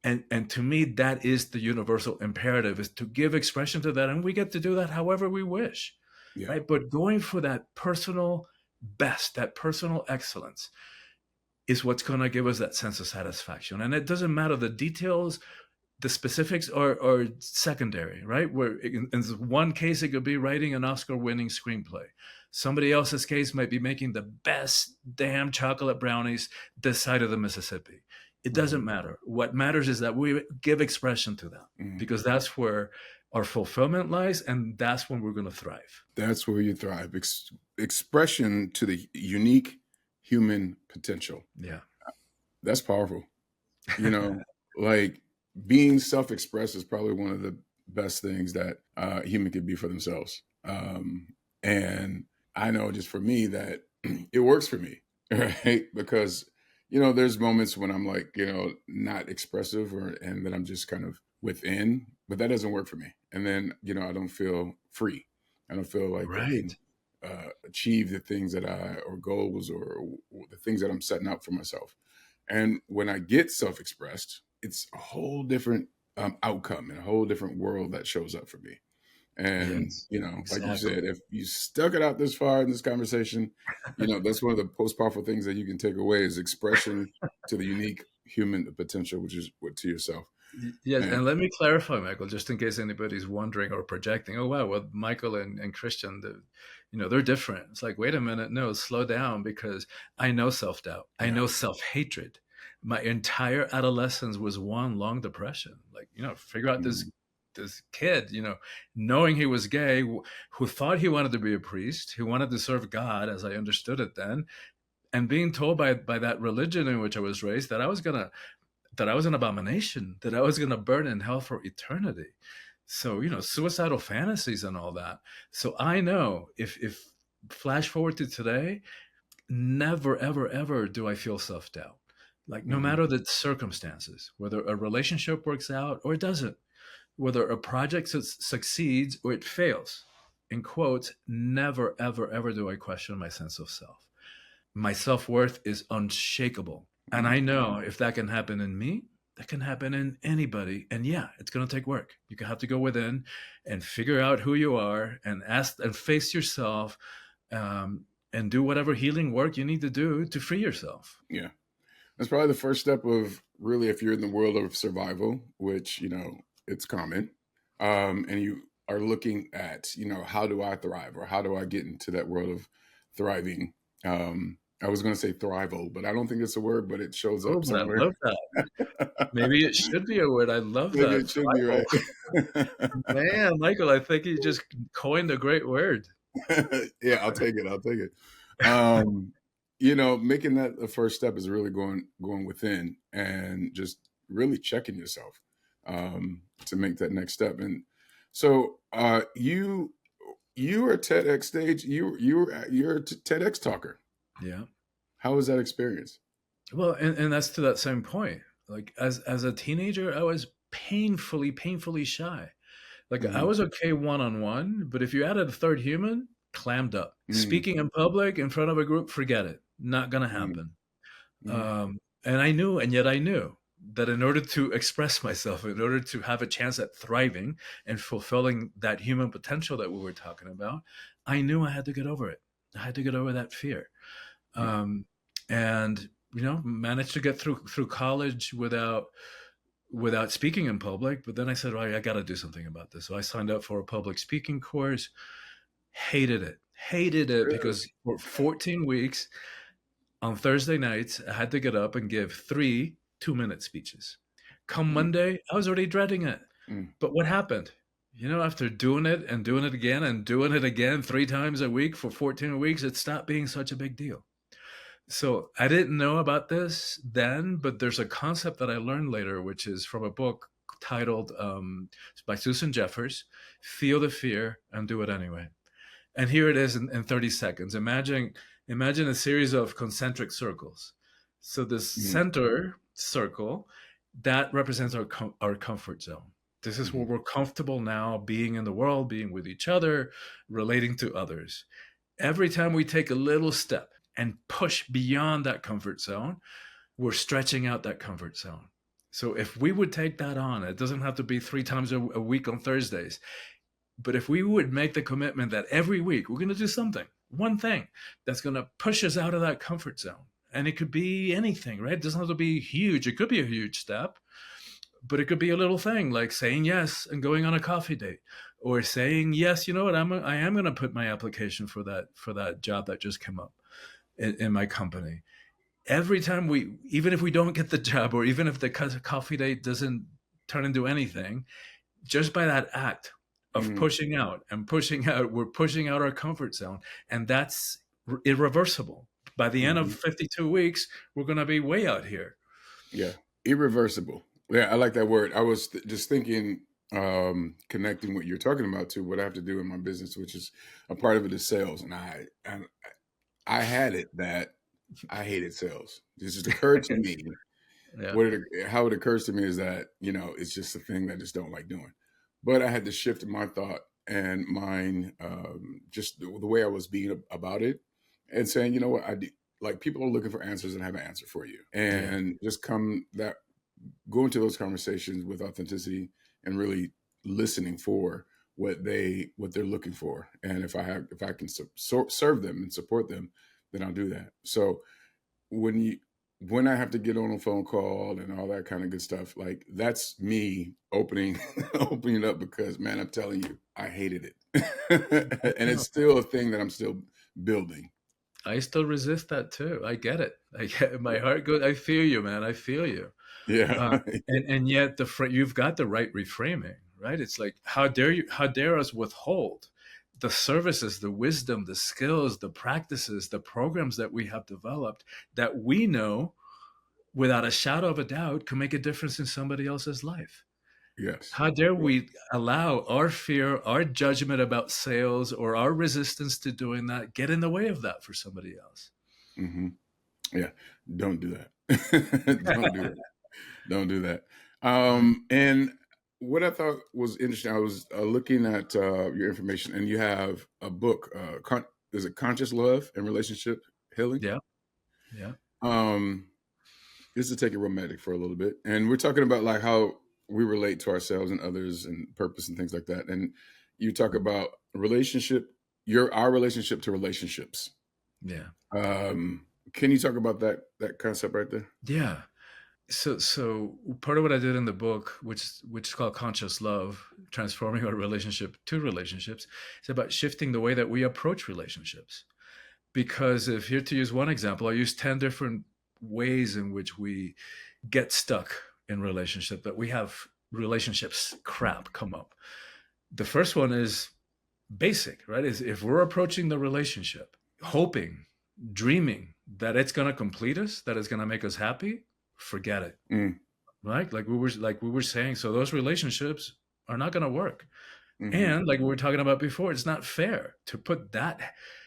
A: And to me, that is the universal imperative, is to give expression to that, and we get to do that however we wish,
B: Yeah.
A: right? But going for that personal best, that personal excellence, is what's going to give us that sense of satisfaction. And it doesn't matter the details, the specifics are secondary, right? Where in one case, it could be writing an Oscar-winning screenplay. Somebody else's case might be making the best damn chocolate brownies this side of the Mississippi. It
B: Hmm.
A: doesn't matter. What matters is that we give expression to them,
B: Hmm.
A: because that's where our fulfillment lies, and that's when we're going to thrive.
B: That's where you thrive. Expression to the unique human potential.
A: Yeah.
B: That's powerful. You know, like being self-expressed is probably one of the best things that human could be for themselves. And I know just for me that it works for me, right? Because there's moments when I'm like, not expressive, and that I'm just kind of within, but that doesn't work for me. And then I don't feel free. I don't feel like I
A: Right.
B: can achieve the things that or goals or the things that I'm setting out for myself. And when I get self-expressed, it's a whole different outcome and a whole different world that shows up for me. And
A: Yes.
B: like you
A: Exactly.
B: said, if you stuck it out this far in this conversation, that's one of the most powerful things that you can take away is expression to the unique human potential, which is what to yourself.
A: Yes,
B: And
A: and let me clarify, Michael, just in case anybody's wondering or projecting. Oh wow, well, Michael and Christian, they're different. It's like, wait a minute, no, slow down, because I know self-doubt, I
B: yeah,
A: know self-hatred. My entire adolescence was one long depression. Like, figure out this
B: mhm,
A: this kid, knowing he was gay, who thought he wanted to be a priest, who wanted to serve God, as I understood it then, and being told by that religion in which I was raised that I was an abomination, that I was gonna burn in hell for eternity. So suicidal fantasies and all that. So I know if flash forward to today, never ever ever do I feel self-doubt. Like, no
B: Mm-hmm.
A: matter the circumstances, whether a relationship works out or it doesn't, whether a project succeeds or it fails, in quotes, never ever ever do I question my sense of self. My self-worth is unshakable, and I know if that can happen in me, that can happen in anybody. And yeah, it's going to take work. You have to go within and figure out who you are and ask and face yourself, and do whatever healing work you need to do to free yourself.
B: Yeah. That's probably the first step of really, if you're in the world of survival, which, it's common, and you are looking at, how do I thrive, or how do I get into that world of thriving? I was going to say thrival, but I don't think it's a word, but it shows
A: Oh,
B: up
A: but I
B: somewhere.
A: love that. Maybe it should be a word. I love
B: Maybe
A: that.
B: it should be
A: Thrival.
B: right.
A: Man, Michael, I think you just coined a great word.
B: Yeah, I'll take it. I'll take it. Making that the first step is really going within and just really checking yourself to make that next step. And so you are TEDx stage. You're a TEDx talker.
A: Yeah.
B: How was that experience?
A: Well, and that's to that same point. Like, as a teenager, I was painfully shy. Like, I
B: Mm-hmm.
A: was okay one on one, but if you added a third human, clammed up.
B: Mm-hmm.
A: Speaking in public in front of a group, forget it. Not gonna happen.
B: Mm-hmm.
A: And I knew, and yet I knew that in order to express myself, in order to have a chance at thriving and fulfilling that human potential that we were talking about, I knew I had to get over it. I had to get over that fear.
B: Yeah.
A: Um, and managed to get through college without speaking in public. But then I said, right, I got to do something about this. So I signed up for a public speaking course. Hated it
B: Really?
A: because for 14 weeks on Thursday nights, I had to get up and give 3 2-minute speeches. Come Monday, I was already dreading it.
B: Mm-hmm.
A: But what happened? After doing it and doing it again and doing it again 3 times a week for 14 weeks, it stopped being such a big deal. So I didn't know about this then, but there's a concept that I learned later, which is from a book titled, by Susan Jeffers, Feel the Fear and Do It Anyway. And here it is in 30 seconds. Imagine a series of concentric circles. So this
B: Mm-hmm.
A: center circle, that represents our comfort zone. This is where
B: Mm-hmm.
A: we're comfortable now being in the world, being with each other, relating to others. Every time we take a little step and push beyond that comfort zone, we're stretching out that comfort zone. So if we would take that on, it doesn't have to be 3 times a week on Thursdays. But if we would make the commitment that every week we're going to do something, one thing that's going to push us out of that comfort zone. And it could be anything, right? It doesn't have to be huge. It could be a huge step, but it could be a little thing like saying yes and going on a coffee date, or saying yes. You know what? I am going to put my application for that job that just came up in my company. Every time even if we don't get the job, or even if the coffee date doesn't turn into anything, just by that act of
B: Mm-hmm.
A: pushing out and pushing out, we're pushing out our comfort zone. And that's irreversible. By the end of
B: Mm-hmm.
A: 52 weeks, we're going to be way out here.
B: Yeah. Irreversible. Yeah, I like that word. I was just thinking, connecting what you're talking about to what I have to do in my business, which is a part of it is sales. And I had it that I hated sales. This just occurred to me.
A: Yeah.
B: How it occurs to me is that, it's just a thing that I just don't like doing. But I had to shift my thought and mine, just the way I was being about it, and saying, you know what, I do. Like, people are looking for answers, and I have an answer for you.
A: Yeah.
B: And just go into those conversations with authenticity and really listening for what they're looking for. And if I can serve them and support them, then I'll do that. So when I have to get on a phone call and all that kind of good stuff, like, that's me opening opening up, because, man, I'm telling you, I hated it. And it's still a thing that I'm still building.
A: I still resist that too. I get it. I get my heart goes. I feel you, man. I feel you.
B: Yeah.
A: And yet you've got the right reframing, right? It's like, how dare you, how dare us withhold the services, the wisdom, the skills, the practices, the programs that we have developed that we know without a shadow of a doubt can make a difference in somebody else's life.
B: Yes.
A: How dare
B: Yeah.
A: we allow our fear, our judgment about sales, or our resistance to doing that get in the way of that for somebody else?
B: Hmm. Yeah. Don't do that. Don't do that. Don't do that. And what I thought was interesting, I was looking at your information, and you have a book. Is it Conscious Love and Relationship Healing?
A: Yeah, yeah,
B: Um, just to take it romantic for a little bit, and we're talking about like how we relate to ourselves and others, and purpose and things like that. And you talk about relationship, our relationship to relationships.
A: yeah,
B: Can you talk about that concept right there?
A: yeah. So part of what I did in the book, which is called Conscious Love, transforming our relationship to relationships, is about shifting the way that we approach relationships. Because if here to use one example, I use 10 different ways in which we get stuck in relationship, that we have relationships crap come up. The first one is basic, right? Is if we're approaching the relationship hoping, dreaming that it's going to complete us, that it's going to make us happy, forget it,
B: Mm,
A: right? Like we were saying, so those relationships are not going to work.
B: hmm.
A: And like we were talking about before, it's not fair to put that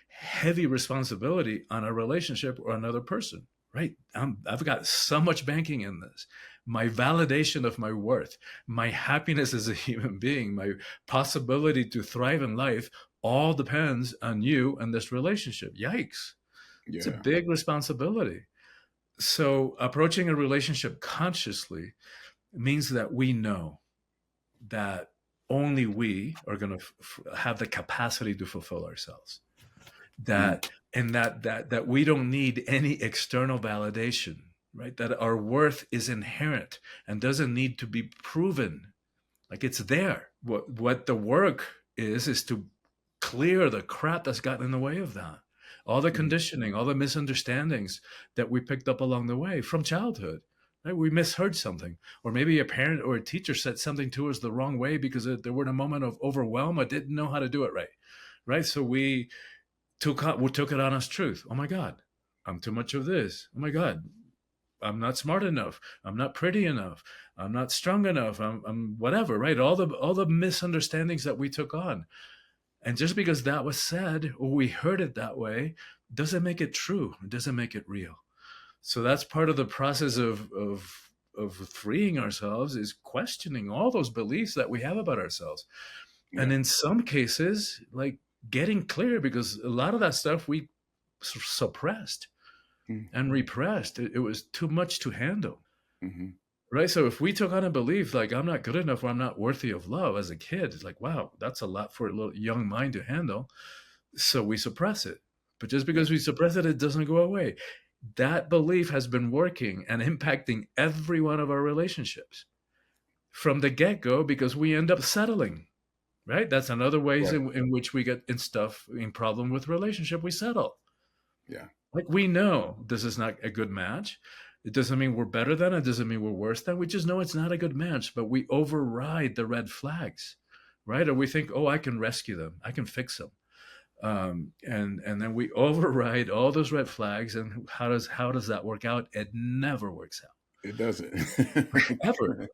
A: heavy responsibility on a relationship or another person, right? I've got so much banking in this. My validation of my worth, my happiness as a human being, my possibility to thrive in life all depends on you and this relationship. Yikes. It's a
B: Yeah.
A: big responsibility. So approaching a relationship consciously means that we know that only we are going to have the capacity to fulfill ourselves,
B: Mm,
A: that and that we don't need any external validation, right? That our worth is inherent and doesn't need to be proven. Like, it's there. What the work is to clear the crap that's gotten in the way of that, all the
B: mm,
A: conditioning, all the misunderstandings that we picked up along the way from childhood. Right? We misheard something, or maybe a parent or a teacher said something to us the wrong way because they were in a moment of overwhelm. I didn't know how to do it right. Right? So we took it on as truth. Oh my God, I'm too much of this. Oh my God, I'm not smart enough. I'm not pretty enough. I'm not strong enough. I'm whatever, right? All the misunderstandings that we took on. And just because that was said or we heard it that way doesn't make it true. It doesn't make it real. So that's part of the process of freeing ourselves, is questioning all those beliefs that we have about ourselves. And
B: yeah.
A: in some cases, like, getting clear, because a lot of that stuff we suppressed
B: Mm,
A: and repressed. It was too much to handle.
B: hmm.
A: Right. So if we took on a belief like I'm not good enough or I'm not worthy of love as a kid, it's like, wow, that's a lot for a little young mind to handle. So we suppress it. But just
B: Yeah.
A: because we suppress it, it doesn't go away. That belief has been working and impacting every one of our relationships from the get go, because we end up settling. Right. That's another ways
B: Right.
A: in which we get in problem with relationship. We settle.
B: Yeah.
A: Like, we know this is not a good match. It doesn't mean we're better than it. Doesn't mean we're worse than. We just know it's not a good match, but we override the red flags, right? Or we think, oh, I can rescue them. I can fix them. And then we override all those red flags. And how does that work out? It never works out,
B: It doesn't.
A: ever.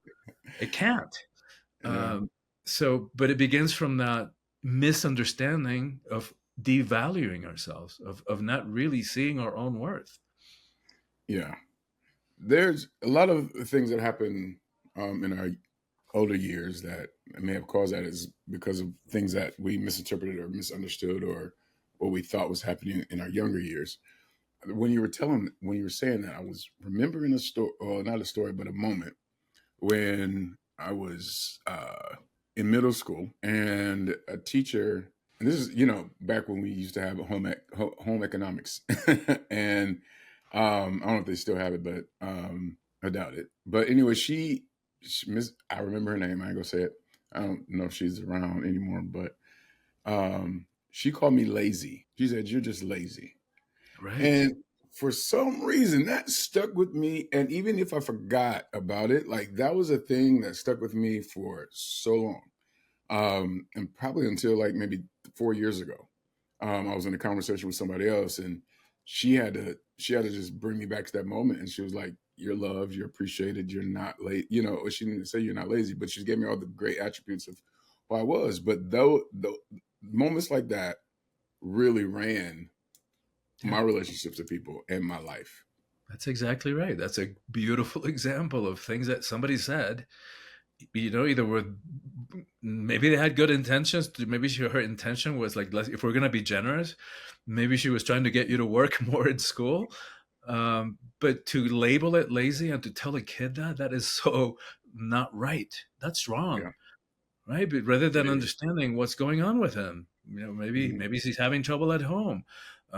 A: It can't.
B: Yeah.
A: Um, but it begins from that misunderstanding of devaluing ourselves, of not really seeing our own worth.
B: Yeah. There's a lot of things that happen in our older years that may have caused that, is because of things that we misinterpreted or misunderstood, or what we thought was happening in our younger years. When you were saying that, I was remembering a story, or not a story, but a moment when I was in middle school, and a teacher, and this is, back when we used to have a home economics, and I don't know if they still have it, but I doubt it. But anyway, I remember her name. I ain't gonna say it. I don't know if she's around anymore, but she called me lazy. She said, "You're just lazy."
A: Right.
B: And for some reason that stuck with me. And even if I forgot about it, like that was a thing that stuck with me for so long. And probably until like maybe 4 years ago. I was in a conversation with somebody else, and she had to just bring me back to that moment. And she was like, "You're loved, you're appreciated, you're not late." She didn't say you're not lazy, but she gave me all the great attributes of who I was. But though the moments like that really ran my
A: Yeah.
B: relationships with people and my life.
A: That's exactly right. That's a beautiful example of things that somebody said, either with maybe they had good intentions. Maybe her intention was like, if we're going to be generous, maybe she was trying to get you to work more in school. But to label it lazy and to tell a kid that is so not right. That's
B: Yeah,
A: wrong, right? But rather
B: it
A: than
B: is.
A: understanding what's going on with him,
B: Mhm.
A: maybe he's having trouble at home.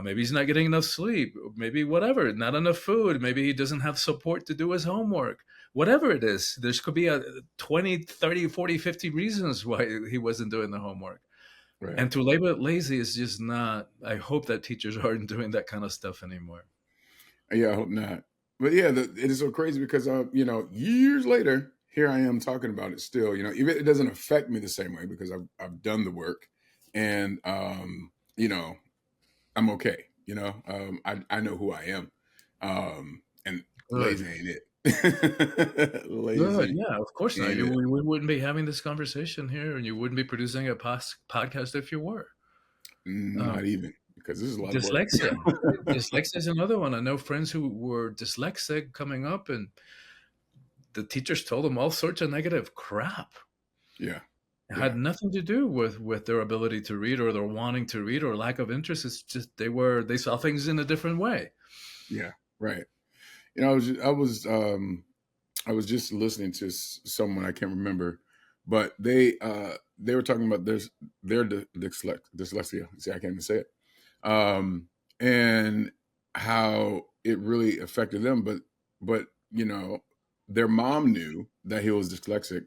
A: Maybe he's not getting enough sleep. Maybe whatever, not enough food. Maybe he doesn't have support to do his homework. Whatever it is, there could be a 20, 30, 40, 50 reasons why he wasn't doing the homework.
B: Right.
A: And to label it lazy is just not, I hope that teachers aren't doing that kind of stuff anymore.
B: Yeah, I hope not. But yeah, it is so crazy because years later, here I am talking about it still. Even it doesn't affect me the same way because I've done the work, and I'm okay. I know who I am, and
A: Good.
B: lazy ain't it.
A: Good.
B: Lazy
A: Yeah, of course not.
B: ain't it.
A: We wouldn't be having this conversation here, and you wouldn't be producing a podcast if you were.
B: Not
A: Um,
B: even because this is a lot of work.
A: Dyslexia. Dyslexia is another one. I know friends who were dyslexic coming up, and the teachers told them all sorts of negative crap.
B: Yeah,
A: It
B: yeah,
A: had nothing to do with their ability to read or their wanting to read or lack of interest. It's just they saw things in a different way.
B: yeah. Right. I was just listening to someone I can't remember, but they were talking about their dyslexia. See, I can't even say it, and how it really affected them. But their mom knew that he was dyslexic,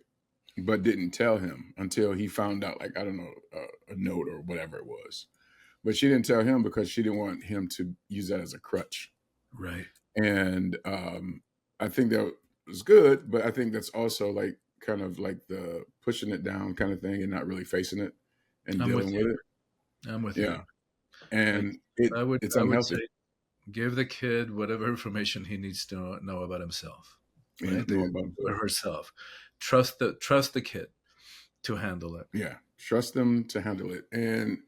B: but didn't tell him until he found out. Like, I don't know, a note or whatever it was. But she didn't tell him because she didn't want him to use that as a crutch.
A: Right.
B: And I think that was good, but I think that's also like kind of like the pushing it down kind of thing and not really facing it and
A: I'm with
B: dealing with
A: you.
B: it.
A: I'm with you.
B: Yeah,
A: I
B: and it's
A: I would say
B: unhealthy.
A: give the kid whatever information he needs to know about himself,
B: He
A: right?
B: needs to know about himself.
A: Or herself. Trust the kid to handle it.
B: Yeah, trust them to handle it. And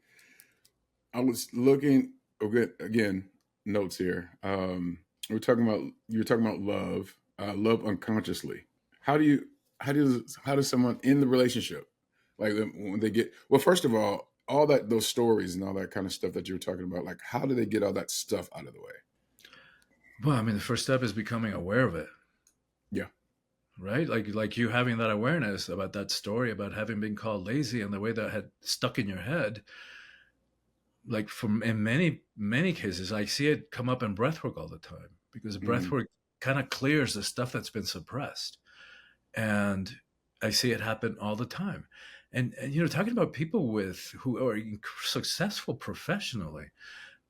B: I was looking, okay, again, notes here. You were talking about love, love unconsciously. How do you how does someone in the relationship, like when they get, well, first of all that, those stories and all that kind of stuff that you were talking about, like how do they get all that stuff out of the way?
A: Well, I mean, the first step is becoming aware of it,
B: Yeah.
A: right? Like you having that awareness about that story about having been called lazy and the way that had stuck in your head. Like from in many cases, I see it come up in breathwork all the time because
B: Mm-hmm.
A: breathwork kind of clears the stuff that's been suppressed, and I see it happen all the time. And talking about people who are successful professionally,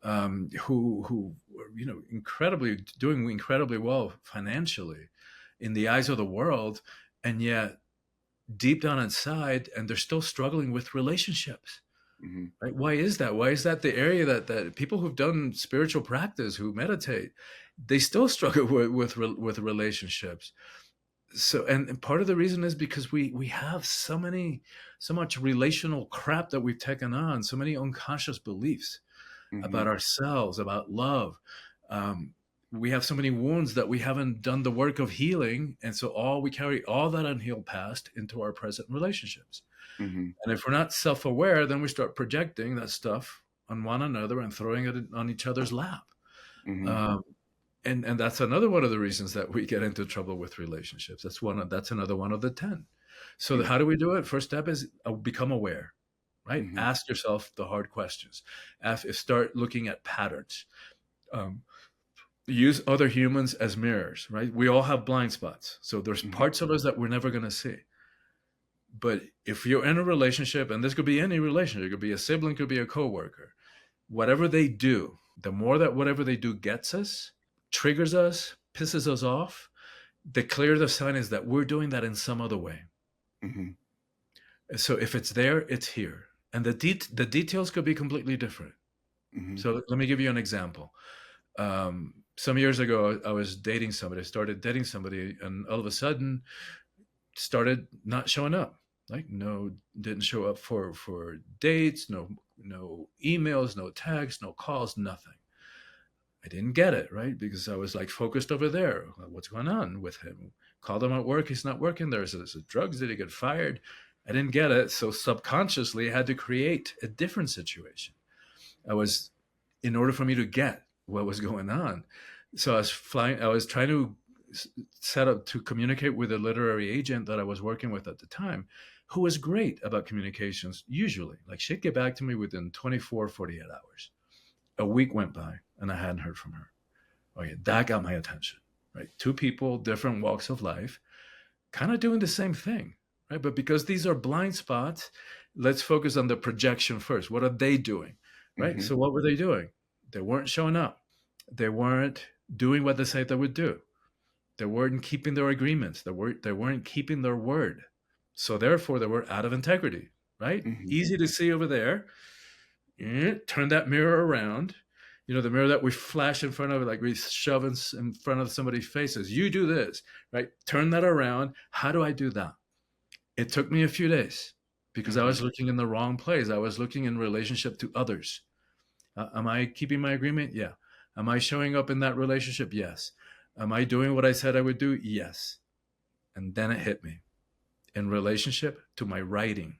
A: who are, incredibly doing incredibly well financially in the eyes of the world, and yet deep down inside, and they're still struggling with relationships.
B: Mm-hmm.
A: Right? Why is that? Why is that the area that people who've done spiritual practice, who meditate, they still struggle with relationships? So, and part of the reason is because we have so much relational crap that we've taken on, so many unconscious beliefs
B: Mm-hmm.
A: about ourselves, about love. Um, we have so many wounds that we haven't done the work of healing, and so we carry all that unhealed past into our present relationships.
B: Mm-hmm.
A: And if we're not self-aware, then we start projecting that stuff on one another and throwing it on each other's lap.
B: Mm-hmm.
A: Um, and that's another one of the reasons that we get into trouble with relationships. That's another one of the 10. So
B: Yeah.
A: how do we do it? First step is become aware, right?
B: Mm-hmm.
A: Ask yourself the hard questions. Start looking at patterns. Um, Use other humans as mirrors, right? We all have blind spots. So there's
B: Mm-hmm.
A: parts of us that we're never going to see. But if you're in a relationship, and this could be any relationship, it could be a sibling, could be a coworker, whatever they do, The more that whatever they do gets us, triggers us, pisses us off, the clearer the sign is that we're doing that in some other way.
B: Mm-hmm.
A: So if it's there, it's here. And the details could be completely different.
B: Mm-hmm.
A: So let me give you an example. Some years ago, I was dating somebody. I started dating somebody, and all of a sudden, started not showing up. Like no, didn't show up for dates. No emails, no texts, no calls, nothing. I didn't get it, right? Because I was like focused over there. What's going on with him? Called him at work. He's not working there. So drugs. Did he get fired? I didn't get it. So subconsciously, I had to create a different situation. In order for me to get what was going on. So I was trying to set up to communicate with a literary agent that I was working with at the time, who was great about communications, usually. Like she'd get back to me within 24, 48 hours. A week went by and I hadn't heard from her. Okay, that got my attention, right? Two people, different walks of life, kind of doing the same thing, right? But because these are blind spots, let's focus on the projection first. What are they doing, right?
B: Mm-hmm.
A: So what were they doing? They weren't showing up. They weren't doing what they said they would do. They weren't keeping their agreements. They weren't keeping their word. So therefore, they were out of integrity, right?
B: Mm-hmm.
A: Easy to see over there. Turn that mirror around. You know, the mirror that we flash in front of it, like we shove in front of somebody's faces. You do this, right? Turn that around. How do I do that? It took me a few days because I
B: Mm-hmm.
A: was looking in the wrong place. I was looking in relationship to others. Am I keeping my agreement? Yeah. Am I showing up in that relationship? Yes. Am I doing what I said I would do? Yes. And then it hit me in relationship to my writing.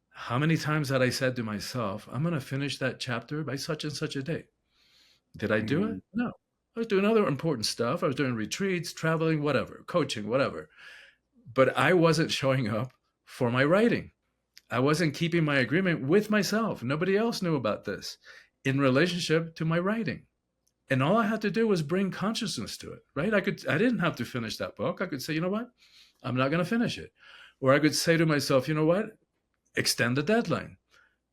A: How many times had I said to myself, I'm going to finish that chapter by such and such a date? Did I do
B: Mm-hmm.
A: it? No. I was doing other important stuff. I was doing retreats, traveling, whatever, coaching, whatever. But I wasn't showing up for my writing. I wasn't keeping my agreement with myself. Nobody else knew about this in relationship to my writing. And all I had to do was bring consciousness to it, right? I didn't have to finish that book. I could say, you know what? I'm not going to finish it. Or I could say to myself, you know what? Extend the deadline.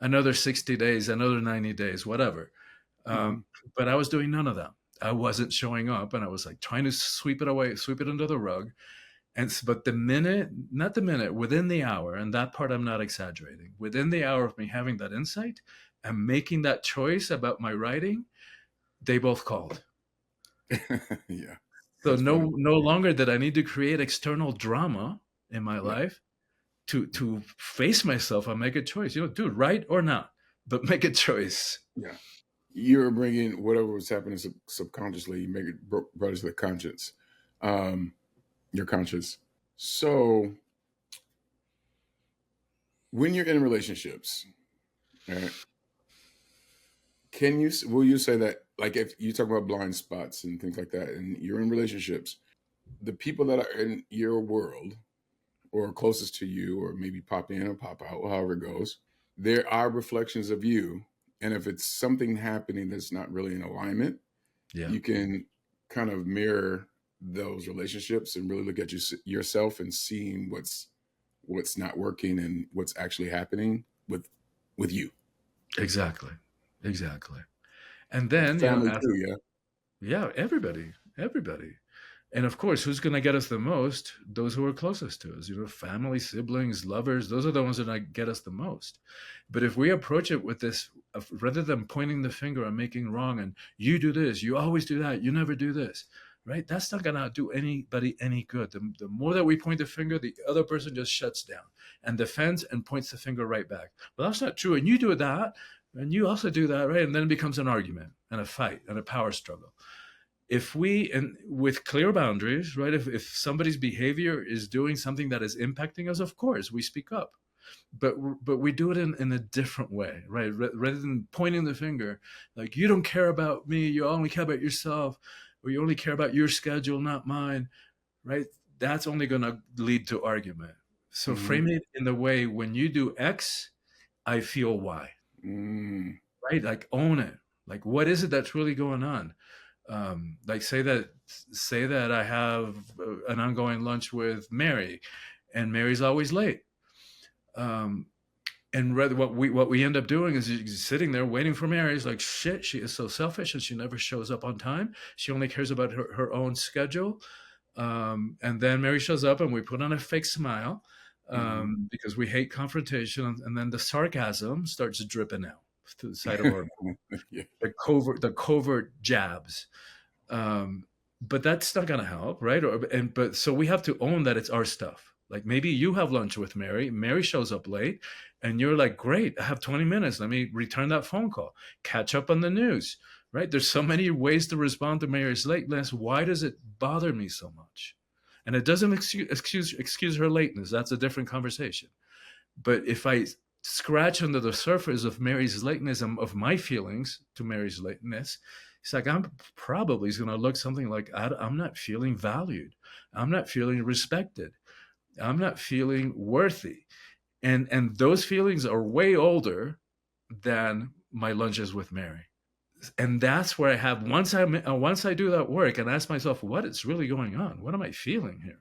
A: Another 60 days, another 90 days, whatever.
B: Mm-hmm.
A: Um, but I was doing none of that. I wasn't showing up and I was like trying to sweep it away, sweep it under the rug. But not the minute, within the hour, and that part I'm not exaggerating, within the hour of me having that insight and making that choice about my writing, they both called.
B: Yeah,
A: So
B: that's funny.
A: no longer did I need to create external drama in my
B: Yeah,
A: life to face myself and make a choice. You know, dude, right or not, but make a choice.
B: yeah. You're bringing whatever was happening subconsciously, you make it brought it to the conscience, um, your conscious. So when you're in relationships, right, will you say that, like, if you talk about blind spots and things like that, and you're in relationships, the people that are in your world or closest to you, or maybe pop in or pop out, however it goes, there are reflections of you. And if it's something happening that's not really in alignment,
A: Yeah,
B: you can kind of mirror those relationships and really look at yourself and seeing what's not working and what's actually happening with you.
A: exactly, exactly. And
B: And
A: then, you know,
B: family too, yeah.
A: yeah, everybody. And of course, who's going to get us the most? Those who are closest to us, you know, family, siblings, lovers, those are the ones that are going to get us the most. But if we approach it with this, rather than pointing the finger and making wrong and you do this, you always do that, you never do this, right? That's not going to do anybody any good. The more that we point the finger, the other person just shuts down and defends and points the finger right back. Well, that's not true. And you do that, and you also do that, right? And then it becomes an argument and a fight and a power struggle. If we, and with clear boundaries, right, if somebody's behavior is doing something that is impacting us, of course we speak up, but we do it in a different way, right? Rather than pointing the finger, like, you don't care about me, you only care about yourself, or you only care about your schedule, not mine, right? That's only going to lead to argument. So
B: Mm-hmm.
A: frame it in the way, when you do X, I feel Y,
B: Mm-hmm.
A: right? Like, own it. Like, what is it that's really going on? Like, say that I have an ongoing lunch with Mary, and Mary's always late. Um, And rather, what we end up doing is sitting there waiting for Mary. It's like, shit, she is so selfish and she never shows up on time. She only cares about her own schedule. And then Mary shows up and we put on a fake smile,
B: Mhm.
A: because we hate confrontation. And then the sarcasm starts dripping out through the side of our
B: Yeah.
A: the covert jabs. um, but that's not going to help, right? But so we have to own that it's our stuff. Like maybe you have lunch with Mary. Mary shows up late, and you're like, "Great, I have 20 minutes. Let me return that phone call, catch up on the news." Right? There's so many ways to respond to Mary's lateness. Why does it bother me so much? And it doesn't excuse her lateness. That's a different conversation. But if I scratch under the surface of Mary's lateness and of my feelings to Mary's lateness, it's like I'm probably going to look something like, I'm not feeling valued. I'm not feeling respected. I'm not feeling worthy. And those feelings are way older than my lunches with Mary. And that's where I have once I do that work and ask myself what is really going on, what am I feeling here?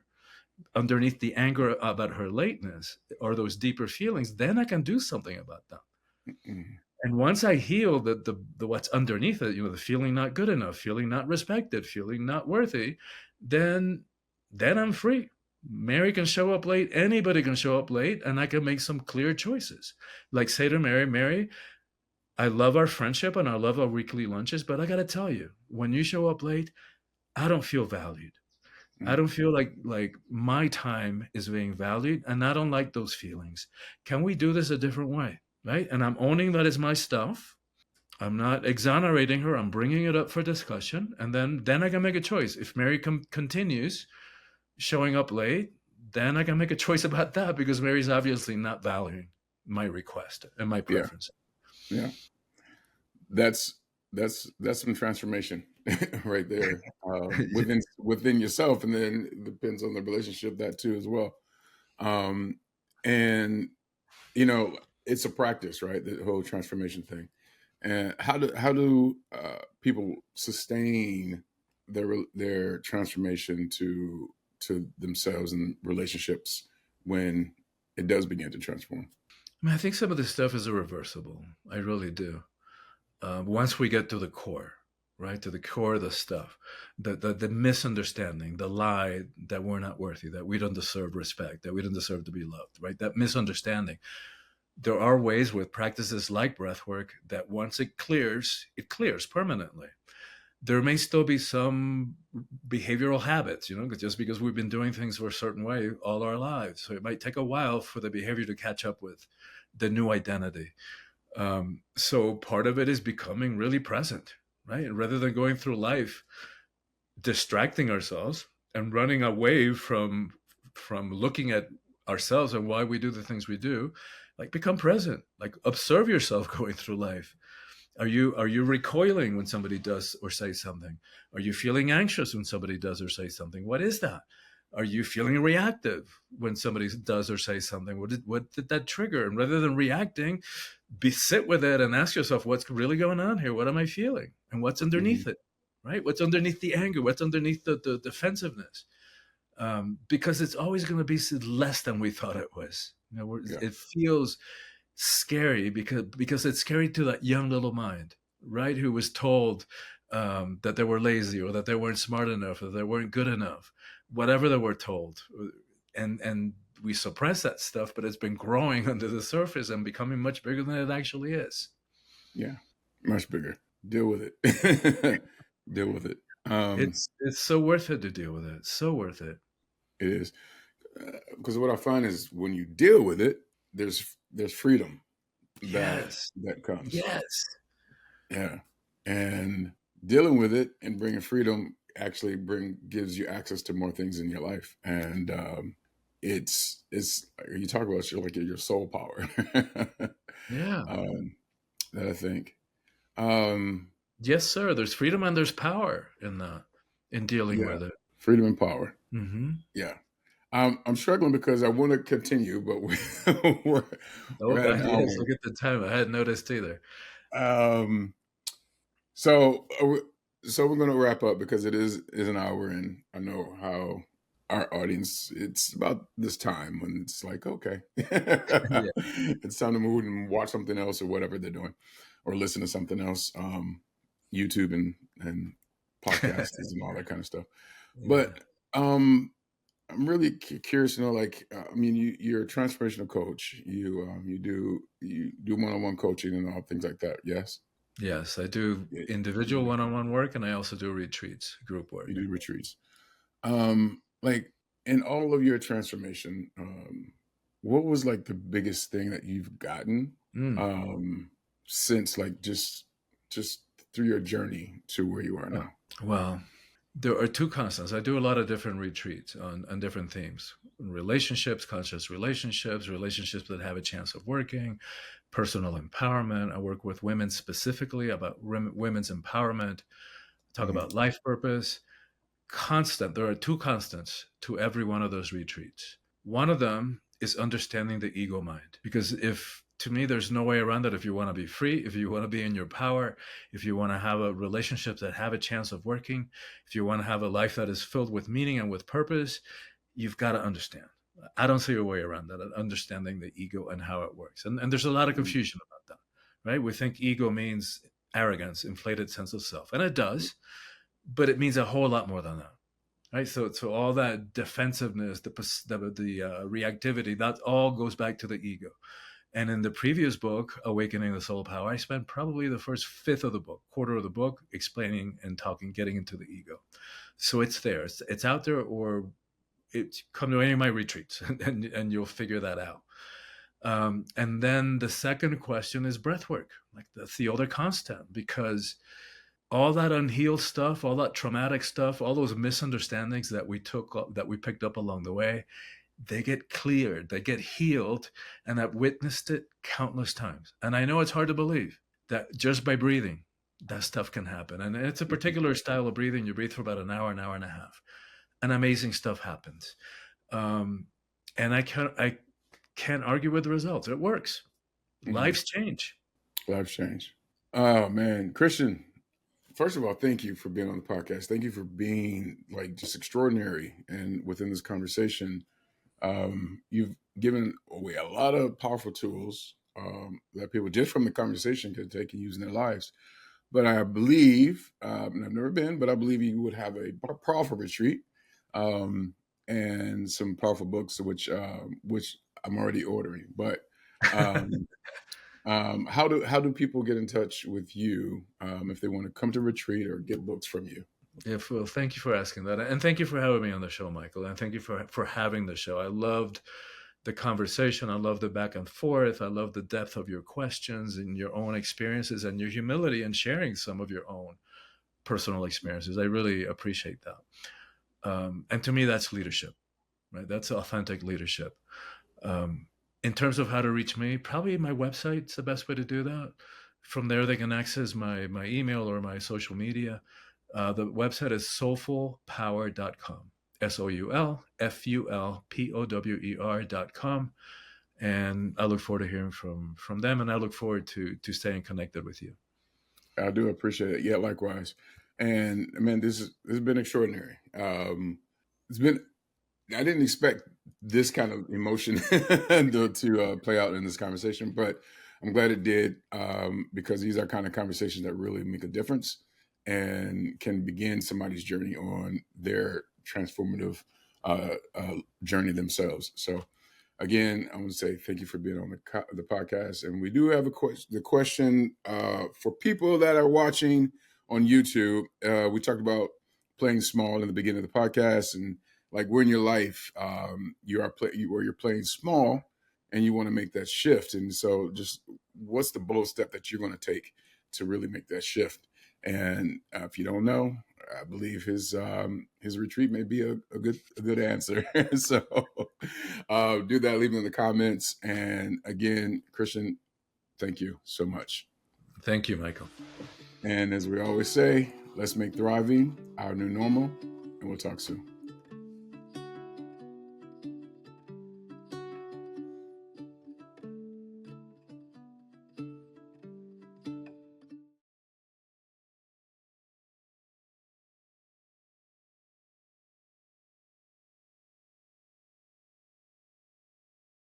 A: Underneath the anger about her lateness or those deeper feelings, then I can do something about them.
B: Mhm.
A: And once I heal the what's underneath it, the feeling not good enough, feeling not respected, feeling not worthy, then I'm free. Mary can show up late, anybody can show up late, and I can make some clear choices. Like say to Mary, Mary, I love our friendship and I love our weekly lunches, but I gotta tell you, when you show up late, I don't feel valued. I
B: Mhm.
A: don't feel like my time is being valued, and I don't like those feelings. Can we do this a different way, right? And I'm owning that it's my stuff. I'm not exonerating her. I'm bringing it up for discussion, and then I can make a choice. If Mary continues showing up late, then I can make a choice about that because Mary's obviously not valuing my request and my
B: Yeah.
A: preference.
B: Yeah. That's that's some transformation right there, within yourself, and then it depends on the relationship that too as well. Um, and you know, it's a practice, right? The whole transformation thing. And how do people sustain their transformation to themselves and relationships when it does begin to transform?
A: I mean, I think some of this stuff is irreversible. I really do. Once we get to the core, right, to the core of the stuff, the misunderstanding, the lie that we're not worthy, that we don't deserve respect, that we don't deserve to be loved, right? That misunderstanding. There are ways with practices like breathwork that once it clears permanently. There may still be some behavioral habits, just because we've been doing things for a certain way all our lives. So it might take a while for the behavior to catch up with the new identity. So part of it is becoming really present, right? And rather than going through life distracting ourselves and running away from looking at ourselves and why we do the things we do, like become present, like observe yourself going through life. Are you recoiling when somebody does or says something? Are you feeling anxious when somebody does or says something? What is that? Are you feeling reactive when somebody does or says something? What did that trigger? And rather than reacting, sit with it and ask yourself, what's really going on here? What am I feeling? And what's
B: Hmm.
A: underneath it? Right? What's underneath the anger? What's underneath the defensiveness? Because it's always going to be less than we thought it was.
B: Yeah.
A: It feels scary because it's scary to that young little mind, right? Who was told that they were lazy or that they weren't smart enough or they weren't good enough, whatever they were told, and we suppress that stuff, but it's been growing under the surface and becoming much bigger than it actually is.
B: Yeah. Much bigger. Deal with it. Deal with it.
A: It's so worth it to deal with it. So worth it.
B: It is, because what I find is when you deal with it, there's freedom that
A: Yes.
B: that comes.
A: Yes.
B: Yeah, and dealing with it and bringing freedom actually gives you access to more things in your life, and it's you talk about your soul power.
A: Yeah.
B: um, that I think. Um,
A: Yes, sir. There's freedom and there's power in that, in dealing
B: yeah,
A: with it.
B: freedom and power.
A: Mm-hmm.
B: Yeah. I'm struggling because I want to continue, but we're, we're
A: Oh,
B: at an
A: yes.
B: hour.
A: Look at the time. I hadn't noticed either.
B: Um, so, so we're going to wrap up because it is an hour, and I know how. our audience, it's about this time when it's like, okay,
A: Yeah,
B: it's time to move and watch something else or whatever they're doing, or listen to something else, YouTube and podcasts and all that kind of stuff.
A: yeah,
B: But I'm really curious to know, like, I mean, you're a transformational coach. You do one-on-one coaching and all things like that. Yes,
A: yes. I do
B: yeah,
A: individual
B: you
A: one-on-one work, and I also do retreats, group
B: you
A: work.
B: do retreats. Like in all of your transformation, what was like the biggest thing that you've gotten
A: Mm.
B: um, since like just through your journey to where you are
A: Oh,
B: now?
A: well, there are two constants. I do a lot of different retreats on different themes: relationships, conscious relationships, relationships that have a chance of working, personal empowerment. I work with women specifically about women's empowerment. Talk
B: Mhm.
A: about life purpose. Constant. There are two constants to every one of those retreats. One of them is understanding the ego mind. Because if, to me, there's no way around it. If you want to be free, if you want to be in your power, if you want to have a relationship that have a chance of working, if you want to have a life that is filled with meaning and with purpose, you've got to understand. I don't see a way around that, understanding the ego and how it works. And there's a lot of
B: Mhm.
A: confusion about that, right? We think ego means arrogance, inflated sense of self. And it does, but it means a whole lot more than that, right? So all that defensiveness, the reactivity, that all goes back to the ego. And in the previous book, Awakening the Soul Power, I spent probably the first fifth of the book, quarter of the book, explaining and talking, getting into the ego. So it's there, it's out there, or come to any of my retreats, and you'll figure that out. And then the second question is breathwork. Like, that's the other constant, because all that unhealed stuff, all that traumatic stuff, all those misunderstandings that we picked up along the way, they get cleared, they get healed, and I've witnessed it countless times. And I know it's hard to believe that just by breathing, that stuff can happen. And it's a particular style of breathing. You breathe for about an hour and a half, and amazing stuff happens. Um, and I can't argue with the results. It works.
B: Mhm.
A: Lives change.
B: Life change. Oh man, Christian. First of all, thank you for being on the podcast. Thank you for being like just extraordinary and within this conversation. You've given away a lot of powerful tools that people just from the conversation could take and use in their lives. But I believe, and I've never been, but I believe you would have a powerful retreat um, and some powerful books, which I'm already ordering. But um, how do people get in touch with you if they want to come to retreat or get books from you?
A: Yeah, well, thank you for asking that, and thank you for having me on the show, Michael, and thank you for having the show. I loved the conversation. I love the back and forth. I love the depth of your questions and your own experiences and your humility in sharing some of your own personal experiences. I really appreciate that. And to me, that's leadership, right? That's authentic leadership. Um, in terms of how to reach me, probably my website's the best way to do that. From there, they can access my email or my social media. The website is soulfulpower.com. SOULFULPOWER.com. And I look forward to hearing from them, and I look forward to staying connected with you.
B: I do appreciate it. Yeah, likewise. And man, this has been extraordinary. It's been I didn't expect this kind of emotion to play out in this conversation, but I'm glad it did because these are kind of conversations that really make a difference and can begin somebody's journey on their transformative journey themselves. So, again, I want to say thank you for being on the podcast. And we do have the question for people that are watching on YouTube. We talked about playing small in the beginning of the podcast, and like where in your life where you're playing small and you want to make that shift. And so, just what's the bold step that you're going to take to really make that shift? And if you don't know, I believe his retreat may be a good answer. So do that, leave it in the comments. And again, Christian, thank you so much.
A: Thank you, Michael.
B: And as we always say, let's make thriving our new normal, and we'll talk soon.